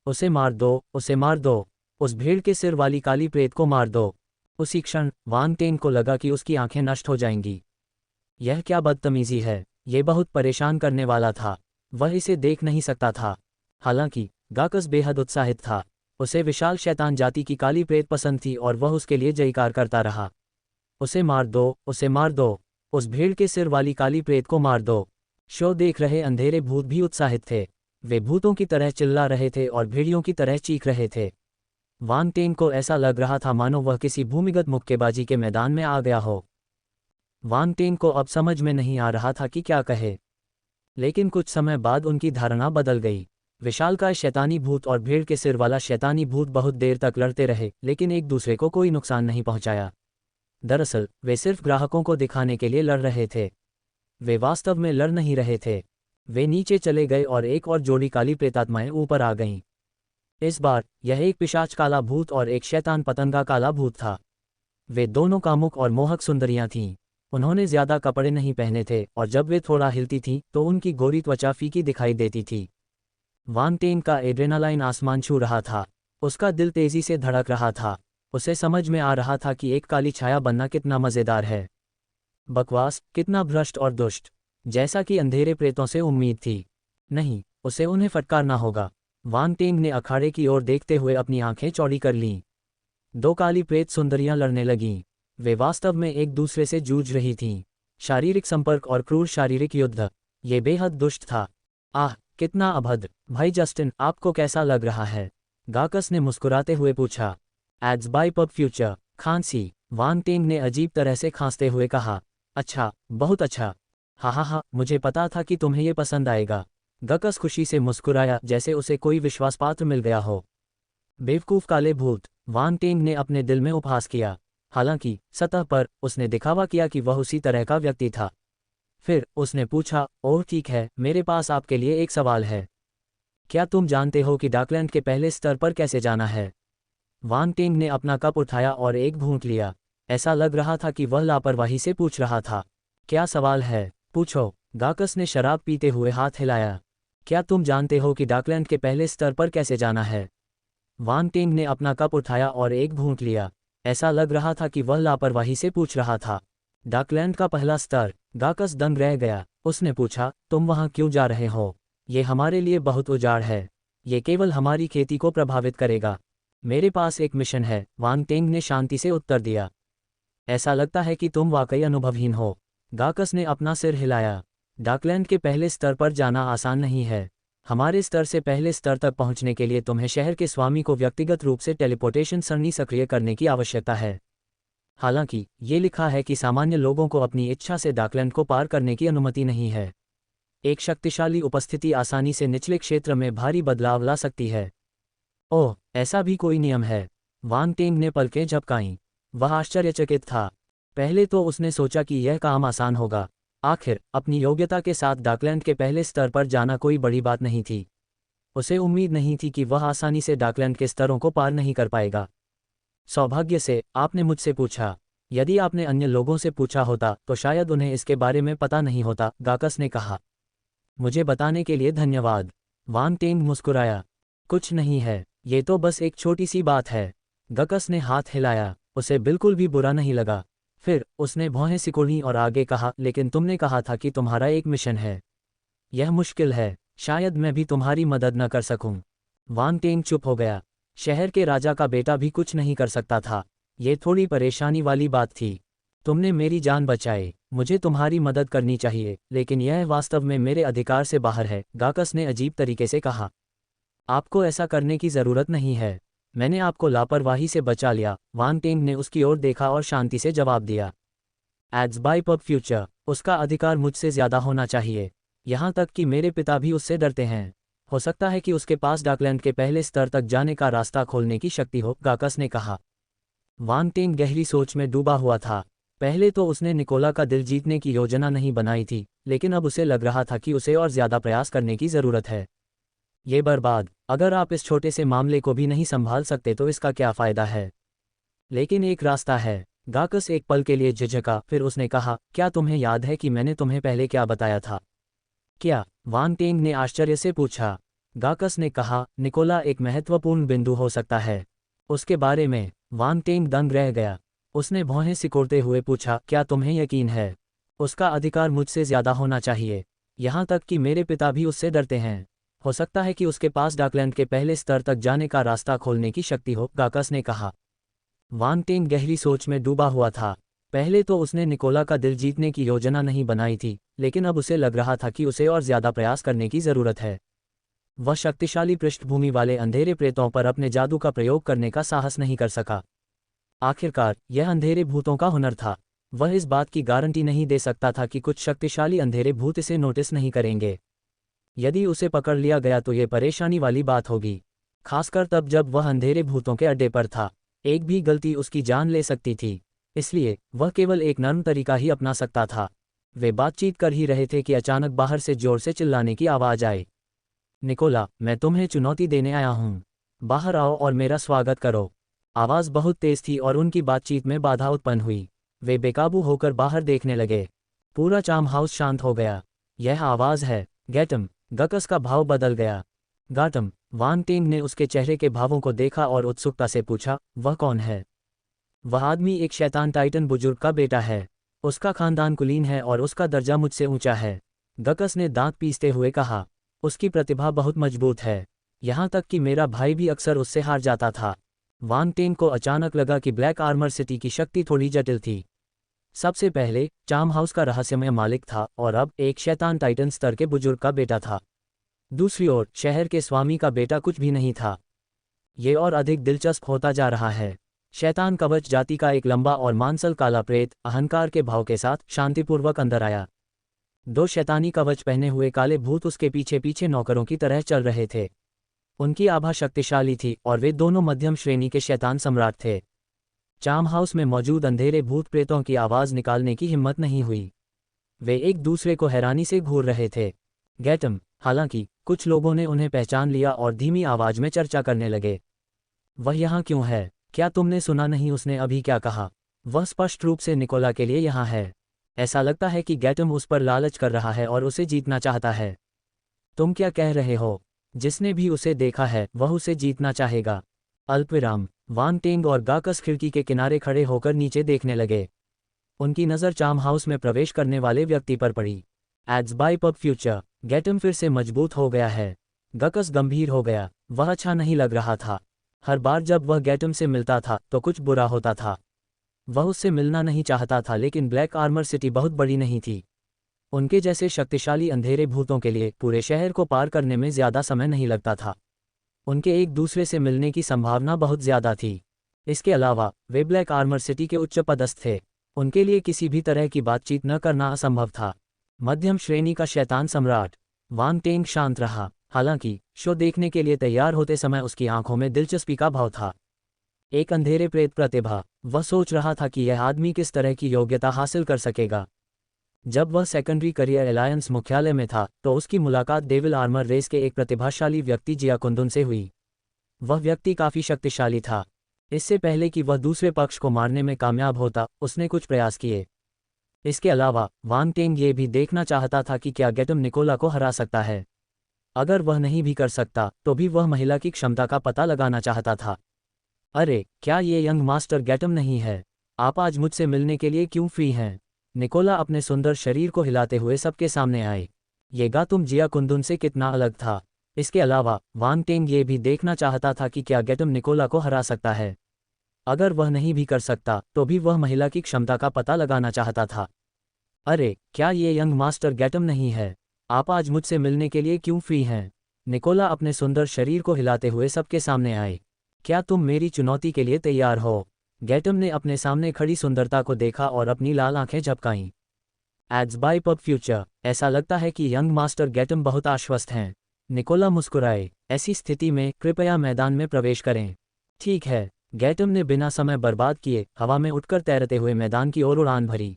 उसे मार दो, उसे मार दो, उस भेड़ के सिर वाली काली प्रेत को मार दो। उसी क्षण वान टेंग को लगा कि उसकी आंखें नष्ट हो जाएंगी। यह क्या बदतमीजी है? ये बहुत परेशान करने वाला था। वह इसे देख नहीं सकता था। हालांकि गाकस बेहद उत्साहित था। उसे विशाल शैतान जाति की काली प्रेत पसंद थी और वह उसके लिए जयकार करता रहा। उसे मार दो, उसे मार दो, उस भेड़ के सिर वाली काली प्रेत को मार दो। शो देख रहे अंधेरे भूत भी उत्साहित थे। वे भूतों की तरह चिल्ला रहे थे और भेड़ियों की तरह चीख रहे थे। वान टेंग को ऐसा लग रहा था मानो वह किसी भूमिगत मुक्केबाजी के मैदान में आ गया हो। वान टेंग को अब समझ में नहीं आ रहा था कि क्या कहे। लेकिन कुछ समय बाद उनकी धारणा बदल गई। विशालकाय शैतानी भूत और भेड़ के सिर वाला शैतानी भूत बहुत देर तक लड़ते रहे, लेकिन एक दूसरे को कोई नुकसान नहीं पहुंचाया। दरअसल वे सिर्फ ग्राहकों को दिखाने के लिए लड़ रहे थे। वे वास्तव में लड़ नहीं रहे थे। वे नीचे चले गए और एक और जोड़ी काली प्रेतात्माएं ऊपर आ गईं। इस बार यह एक पिशाच काला भूत और एक शैतान पतंगा काला भूत था। वे दोनों कामुक और मोहक सुंदरियां थीं। उन्होंने ज्यादा कपड़े नहीं पहने थे और जब वे थोड़ा हिलती थीं तो उनकी गोरी त्वचा फीकी दिखाई देती थी। वान टेंग का एड्रेनालाइन आसमान छू रहा था। उसका दिल तेजी से धड़क रहा था। उसे समझ में आ रहा था कि एक काली छाया बनना कितना मजेदार है। बकवास, कितना भ्रष्ट और दुष्ट। जैसा कि अंधेरे प्रेतों से उम्मीद थी। नहीं, उसे उन्हें फटकारना होगा। वान टेंग ने अखाड़े की ओर देखते हुए अपनी आंखें चौड़ी कर लीं। 2 काली प्रेत सुंदरियां लड़ने लगीं। वे वास्तव में एक दूसरे से जूझ रही थीं। शारीरिक संपर्क और क्रूर शारीरिक युद्ध। ये बेहद दुष्ट था। आह, कितना अभद्र। भाई जस्टिन, आपको कैसा लग रहा है? गाकस ने मुस्कुराते हुए पूछा। Ads by pub future. खांसी। वान टेंग ने अजीब तरह से खांसते हुए कहा। अच्छा, बहुत अच्छा। हा, मुझे पता था कि तुम्हें ये पसंद आएगा। गाकस खुशी से मुस्कुराया जैसे उसे कोई विश्वासपात्र मिल गया हो। बेवकूफ काले भूत, वान टेंग ने अपने दिल में उपहास किया। हालांकि सतह पर उसने दिखावा किया कि वह उसी तरह का व्यक्ति था। फिर उसने पूछा, ओह ठीक है, मेरे पास आपके लिए एक सवाल है। क्या तुम जानते हो कि डाकलैंड के पहले स्तर पर कैसे जाना है? वान टेंग ने अपना कप उठाया और एक घूंट लिया। ऐसा लग रहा था कि वह लापरवाही से पूछ रहा था। क्या सवाल है? पूछो। गाकस ने शराब पीते हुए हाथ हिलाया। क्या तुम जानते हो कि डाकलैंड के पहले स्तर पर कैसे जाना है? वान टेंग ने अपना कप उठाया और एक घूंट लिया। ऐसा लग रहा था कि वह लापरवाही से पूछ रहा था। डाकलैंड का पहला स्तर। गाकस दंग रह गया। उसने पूछा, तुम वहां क्यों जा रहे हो? ये हमारे लिए बहुत उजाड़ है। ये केवल हमारी खेती को प्रभावित करेगा। मेरे पास एक मिशन है, वान टेंग ने शांति से उत्तर दिया। ऐसा लगता है कि तुम वाकई अनुभवहीन हो। गाकस ने अपना सिर हिलाया। डाकलैंड के पहले स्तर पर जाना आसान नहीं है। हमारे स्तर से पहले स्तर तक पहुंचने के लिए तुम्हें शहर के स्वामी को व्यक्तिगत रूप से टेलीपोर्टेशन सरणी सक्रिय करने की आवश्यकता है। हालांकि ये लिखा है कि सामान्य लोगों को अपनी इच्छा से डाकलैंड को पार करने की अनुमति नहीं है। एक शक्तिशाली उपस्थिति आसानी से निचले क्षेत्र में भारी बदलाव ला सकती है। ओह, ऐसा भी कोई नियम है? वान टेंग ने पलकें झपकाईं। वह आश्चर्यचकित था। पहले तो उसने सोचा कि यह काम आसान होगा। आखिर अपनी योग्यता के साथ डाकलैंड के पहले स्तर पर जाना कोई बड़ी बात नहीं थी। उसे उम्मीद नहीं थी कि वह आसानी से डाकलैंड के स्तरों को पार नहीं कर पाएगा। सौभाग्य से आपने मुझसे पूछा। यदि आपने अन्य लोगों से पूछा होता तो शायद उन्हें इसके बारे में पता नहीं होता, गाकस ने कहा। मुझे बताने के लिए धन्यवाद। वान टेंग मुस्कुराया। कुछ नहीं है, ये तो बस एक छोटी सी बात है। गाकस ने हाथ हिलाया। उसे बिल्कुल भी बुरा नहीं लगा। फिर उसने भौहें सिकोड़ी और आगे कहा, लेकिन तुमने कहा था कि तुम्हारा एक मिशन है। यह मुश्किल है, शायद मैं भी तुम्हारी मदद न कर सकूं। वान टेंग चुप हो गया। शहर के राजा का बेटा भी कुछ नहीं कर सकता था। ये थोड़ी परेशानी वाली बात थी। तुमने मेरी जान बचाई, मुझे तुम्हारी मदद करनी चाहिए, लेकिन यह वास्तव में मेरे अधिकार से बाहर है, गाकस ने अजीब तरीके से कहा। आपको ऐसा करने की जरूरत नहीं है। मैंने आपको लापरवाही से बचा लिया, वान टेंग ने उसकी ओर देखा और शांति से जवाब दिया। एड्स बाय पब फ्यूचर, उसका अधिकार मुझसे ज़्यादा होना चाहिए, यहाँ तक कि मेरे पिता भी उससे डरते हैं। हो सकता है कि उसके पास डाकलैंड के पहले स्तर तक जाने का रास्ता खोलने की शक्ति हो, गाकस ने कहा। वान टेंग गहरी सोच में डूबा हुआ था। पहले तो उसने निकोला का दिल जीतने की योजना नहीं बनाई थी, लेकिन अब उसे लग रहा था कि उसे और ज़्यादा प्रयास करने की ज़रूरत है। ये बर्बाद, अगर आप इस छोटे से मामले को भी नहीं संभाल सकते तो इसका क्या फ़ायदा है। लेकिन एक रास्ता है। गाकस एक पल के लिए झिझका, फिर उसने कहा, क्या तुम्हें याद है कि मैंने तुम्हें पहले क्या बताया था? क्या? वान टेंग ने आश्चर्य से पूछा। गाकस ने कहा, निकोला एक महत्वपूर्ण बिंदु हो सकता है। उसके बारे में? वान टेंग दंग रह गया। उसने भौहें सिकोड़ते हुए पूछा, क्या तुम्हें यकीन है? उसका अधिकार मुझसे ज़्यादा होना चाहिए, यहाँ तक कि मेरे पिता भी उससे डरते हैं। हो सकता है कि उसके पास डाकलैंड के पहले स्तर तक जाने का रास्ता खोलने की शक्ति हो, गाकस ने कहा। वान टेंग गहरी सोच में डूबा हुआ था। पहले तो उसने निकोला का दिल जीतने की योजना नहीं बनाई थी, लेकिन अब उसे लग रहा था कि उसे और ज़्यादा प्रयास करने की ज़रूरत है। वह शक्तिशाली पृष्ठभूमि वाले अंधेरे प्रेतों पर अपने जादू का प्रयोग करने का साहस नहीं कर सका। आखिरकार यह अंधेरे भूतों का हुनर था। वह इस बात की गारंटी नहीं दे सकता था कि कुछ शक्तिशाली अंधेरे भूत इसे नोटिस नहीं करेंगे। यदि उसे पकड़ लिया गया तो ये परेशानी वाली बात होगी, खासकर तब जब वह अंधेरे भूतों के अड्डे पर था। एक भी गलती उसकी जान ले सकती थी, इसलिए वह केवल एक नर्म तरीका ही अपना सकता था। वे बातचीत कर ही रहे थे कि अचानक बाहर से जोर से चिल्लाने की आवाज़ आई। निकोला, मैं तुम्हें चुनौती देने आया हूँ। बाहर आओ और मेरा स्वागत करो। आवाज़ बहुत तेज थी और उनकी बातचीत में बाधा उत्पन्न हुई। वे बेकाबू होकर बाहर देखने लगे। पूरा चार्म हाउस शांत हो गया। यह आवाज़ है गैटम। गकस का भाव बदल गया। गाटम। वान टेंग ने उसके चेहरे के भावों को देखा और उत्सुकता से पूछा, वह कौन है? वह आदमी एक शैतान टाइटन बुजुर्ग का बेटा है। उसका खानदान कुलीन है और उसका दर्जा मुझसे ऊंचा है, गकस ने दांत पीसते हुए कहा। उसकी प्रतिभा बहुत मजबूत है, यहाँ तक कि मेरा भाई भी अक्सर उससे हार जाता था। वान टेंग को अचानक लगा कि ब्लैक आर्मर सिटी की शक्ति थोड़ी जटिल थी। सबसे पहले चार्म हाउस का रहस्यमय मालिक था और अब एक शैतान टाइटन स्तर के बुजुर्ग का बेटा था। दूसरी ओर शहर के स्वामी का बेटा कुछ भी नहीं था। ये और अधिक दिलचस्प होता जा रहा है। शैतान कवच जाति का एक लंबा और मांसल काला प्रेत अहंकार के भाव के साथ शांतिपूर्वक अंदर आया। दो शैतानी कवच पहने हुए काले भूत उसके पीछे पीछे नौकरों की तरह चल रहे थे। उनकी आभा शक्तिशाली थी और वे दोनों मध्यम श्रेणी के शैतान सम्राट थे। चार्म हाउस में मौजूद अंधेरे भूत प्रेतों की आवाज़ निकालने की हिम्मत नहीं हुई। वे एक दूसरे को हैरानी से घूर रहे थे। गैटम। हालांकि कुछ लोगों ने उन्हें पहचान लिया और धीमी आवाज में चर्चा करने लगे। वह यहाँ क्यों है? क्या तुमने सुना नहीं उसने अभी क्या कहा? वह स्पष्ट रूप से निकोला के लिए यहाँ है। ऐसा लगता है कि गैटम उस पर लालच कर रहा है और उसे जीतना चाहता है। तुम क्या कह रहे हो? जिसने भी उसे देखा है वह उसे जीतना चाहेगा। अल्पविराम। वान टेंग और गाकस खिड़की के किनारे खड़े होकर नीचे देखने लगे। उनकी नज़र चार्म हाउस में प्रवेश करने वाले व्यक्ति पर पड़ी। Ads by pub future. गैटम फिर से मजबूत हो गया है। गकस गंभीर हो गया। वह अच्छा नहीं लग रहा था। हर बार जब वह गैटम से मिलता था तो कुछ बुरा होता था। वह उससे मिलना नहीं चाहता था, लेकिन ब्लैक आर्मर सिटी बहुत बड़ी नहीं थी। उनके जैसे शक्तिशाली अंधेरे भूतों के लिए पूरे शहर को पार करने में ज़्यादा समय नहीं लगता था। उनके एक दूसरे से मिलने की संभावना बहुत ज़्यादा थी। इसके अलावा वे ब्लैक आर्मर सिटी के उच्च पदस्थ थे। उनके लिए किसी भी तरह की बातचीत न करना असंभव था। मध्यम श्रेणी का शैतान सम्राट। वान टेंग शांत रहा। हालांकि शो देखने के लिए तैयार होते समय उसकी आंखों में दिलचस्पी का भाव था। एक अंधेरे प्रेत प्रतिभा। वह सोच रहा था कि यह आदमी किस तरह की योग्यता हासिल कर सकेगा। जब वह सेकेंडरी करियर अलायंस मुख्यालय में था तो उसकी मुलाकात डेविल आर्मर रेस के एक प्रतिभाशाली व्यक्ति जिया कुंदुन से हुई। वह व्यक्ति काफ़ी शक्तिशाली था। इससे पहले कि वह दूसरे पक्ष को मारने में कामयाब होता, उसने कुछ प्रयास किए। इसके अलावा वान टेंग ये भी देखना चाहता था कि क्या गैटम निकोला को हरा सकता है। अगर वह नहीं भी कर सकता तो भी वह महिला की क्षमता का पता लगाना चाहता था। अरे, क्या ये यंग मास्टर गैटम नहीं है? आप आज मुझसे मिलने के लिए क्यों फ्री हैं? निकोला अपने सुंदर शरीर को हिलाते हुए सबके सामने आए। ये तुम जिया कुंदुन से कितना अलग था। इसके अलावा वान टेंग ये भी देखना चाहता था कि क्या गैटम निकोला को हरा सकता है। अगर वह नहीं भी कर सकता तो भी वह महिला की क्षमता का पता लगाना चाहता था। अरे, क्या ये यंग मास्टर गैटम नहीं है? आप आज मुझसे मिलने के लिए क्यों फ्री हैं? निकोला अपने सुंदर शरीर को हिलाते हुए सबके सामने आए। क्या तुम मेरी चुनौती के लिए तैयार हो? गैटम ने अपने सामने खड़ी सुंदरता को देखा और अपनी लाल आंखें झपकाईं। Ads by pub future. ऐसा लगता है कि यंग मास्टर गैटम बहुत आश्वस्त हैं। निकोला मुस्कुराए। ऐसी स्थिति में कृपया मैदान में प्रवेश करें। ठीक है। गैटम ने बिना समय बर्बाद किए हवा में उठकर तैरते हुए मैदान की ओर उड़ान भरी।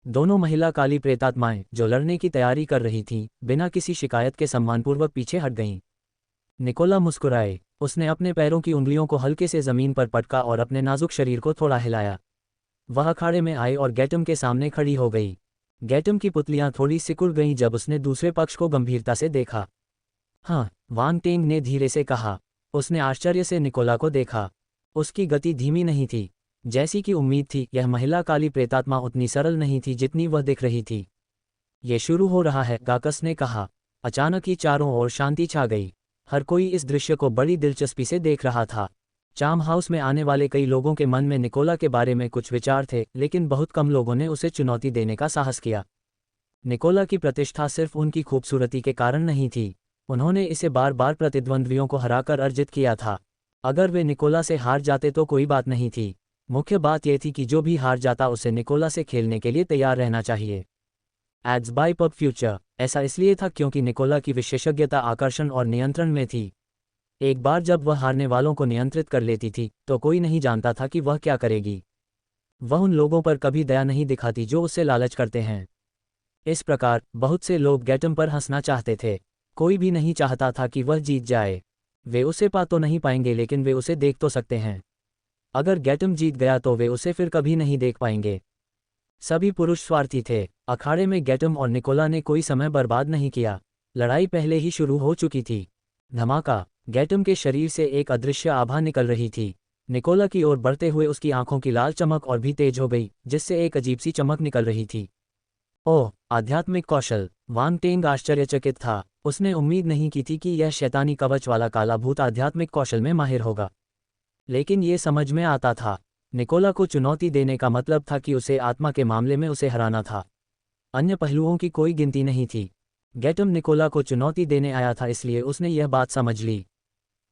दोनों महिला काली प्रेतात्माएं जो लड़ने की तैयारी कर रही थीं, बिना किसी शिकायत के सम्मानपूर्वक पीछे हट गईं। निकोला मुस्कुराए। उसने अपने पैरों की उंगलियों को हल्के से जमीन पर पटका और अपने नाजुक शरीर को थोड़ा हिलाया। वह अखाड़े में आई और गैटम के सामने खड़ी हो गई। गैटम की पुतलियां थोड़ी सिकुड़ गईं जब उसने दूसरे पक्ष को गंभीरता से देखा। हाँ, वांग टेंग ने धीरे से कहा। उसने आश्चर्य से निकोला को देखा। उसकी गति धीमी नहीं थी। जैसी कि उम्मीद थी, यह महिला काली प्रेतात्मा उतनी सरल नहीं थी जितनी वह दिख रही थी। ये शुरू हो रहा है, गाकस ने कहा। अचानक ही चारों ओर शांति छा गई। हर कोई इस दृश्य को बड़ी दिलचस्पी से देख रहा था। चार्म हाउस में आने वाले कई लोगों के मन में निकोला के बारे में कुछ विचार थे, लेकिन बहुत कम लोगों ने उसे चुनौती देने का साहस किया। निकोला की प्रतिष्ठा सिर्फ उनकी खूबसूरती के कारण नहीं थी। उन्होंने इसे बार बार प्रतिद्वंद्वियों को हराकर अर्जित किया था। अगर वे निकोला से हार जाते तो कोई बात नहीं थी। मुख्य बात यह थी कि जो भी हार जाता उसे निकोला से खेलने के लिए तैयार रहना चाहिए। Ads by pub future. ऐसा इसलिए था क्योंकि निकोला की विशेषज्ञता आकर्षण और नियंत्रण में थी। एक बार जब वह हारने वालों को नियंत्रित कर लेती थी, तो कोई नहीं जानता था कि वह क्या करेगी। वह उन लोगों पर कभी दया नहीं दिखाती जो उससे लालच करते हैं। इस प्रकार बहुत से लोग गैटम पर हंसना चाहते थे। कोई भी नहीं चाहता था कि वह जीत जाए। वे उसे पा तो नहीं पाएंगे, लेकिन वे उसे देख तो सकते हैं। अगर गैटम जीत गया तो वे उसे फिर कभी नहीं देख पाएंगे। सभी पुरुष स्वार्थी थे। अखाड़े में गैटम और निकोला ने कोई समय बर्बाद नहीं किया। लड़ाई पहले ही शुरू हो चुकी थी। धमाका। गैटम के शरीर से एक अदृश्य आभा निकल रही थी। निकोला की ओर बढ़ते हुए उसकी आंखों की लाल चमक और भी तेज हो गई, जिससे एक अजीब सी चमक निकल रही थी। ओह, आध्यात्मिक कौशल। वांग टेंग आश्चर्यचकित था। उसने उम्मीद नहीं की थी कि यह शैतानी कवच वाला काला भूत आध्यात्मिक कौशल में माहिर होगा। लेकिन ये समझ में आता था। निकोला को चुनौती देने का मतलब था कि उसे आत्मा के मामले में उसे हराना था। अन्य पहलुओं की कोई गिनती नहीं थी। गैटम निकोला को चुनौती देने आया था, इसलिए उसने यह बात समझ ली।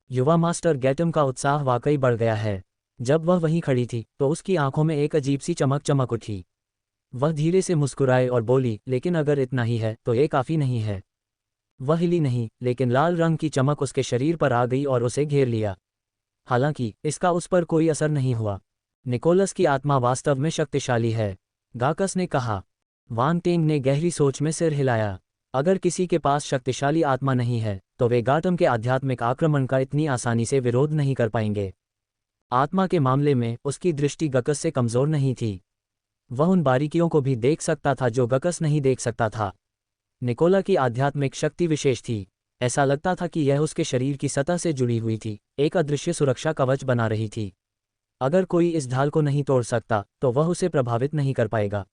युवा मास्टर गैटम का उत्साह वाकई बढ़ गया है। जब वह वहीं खड़ी थी तो उसकी आंखों में एक अजीब सी चमक चमक उठी। वह धीरे से मुस्कुराए और बोली, लेकिन अगर इतना ही है तो ये काफ़ी नहीं है। वह हिली नहीं, लेकिन लाल रंग की चमक उसके शरीर पर आ गई और उसे घेर लिया। हालांकि इसका उस पर कोई असर नहीं हुआ। निकोलस की आत्मा वास्तव में शक्तिशाली है, गाकस ने कहा। वांग टेंग ने गहरी सोच में सिर हिलाया। अगर किसी के पास शक्तिशाली आत्मा नहीं है तो वे गौतम के आध्यात्मिक आक्रमण का इतनी आसानी से विरोध नहीं कर पाएंगे। आत्मा के मामले में उसकी दृष्टि गकस से कमज़ोर नहीं थी। वह उन बारीकियों को भी देख सकता था जो गकस नहीं देख सकता था। निकोला की आध्यात्मिक शक्ति विशेष थी। ऐसा लगता था कि यह उसके शरीर की सतह से जुड़ी हुई थी, एक अदृश्य सुरक्षा कवच बना रही थी। अगर कोई इस ढाल को नहीं तोड़ सकता तो वह उसे प्रभावित नहीं कर पाएगा।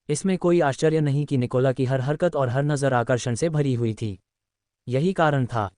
इसमें कोई आश्चर्य नहीं कि निकोला की हर हरकत और हर नज़र आकर्षण से भरी हुई थी। यही कारण था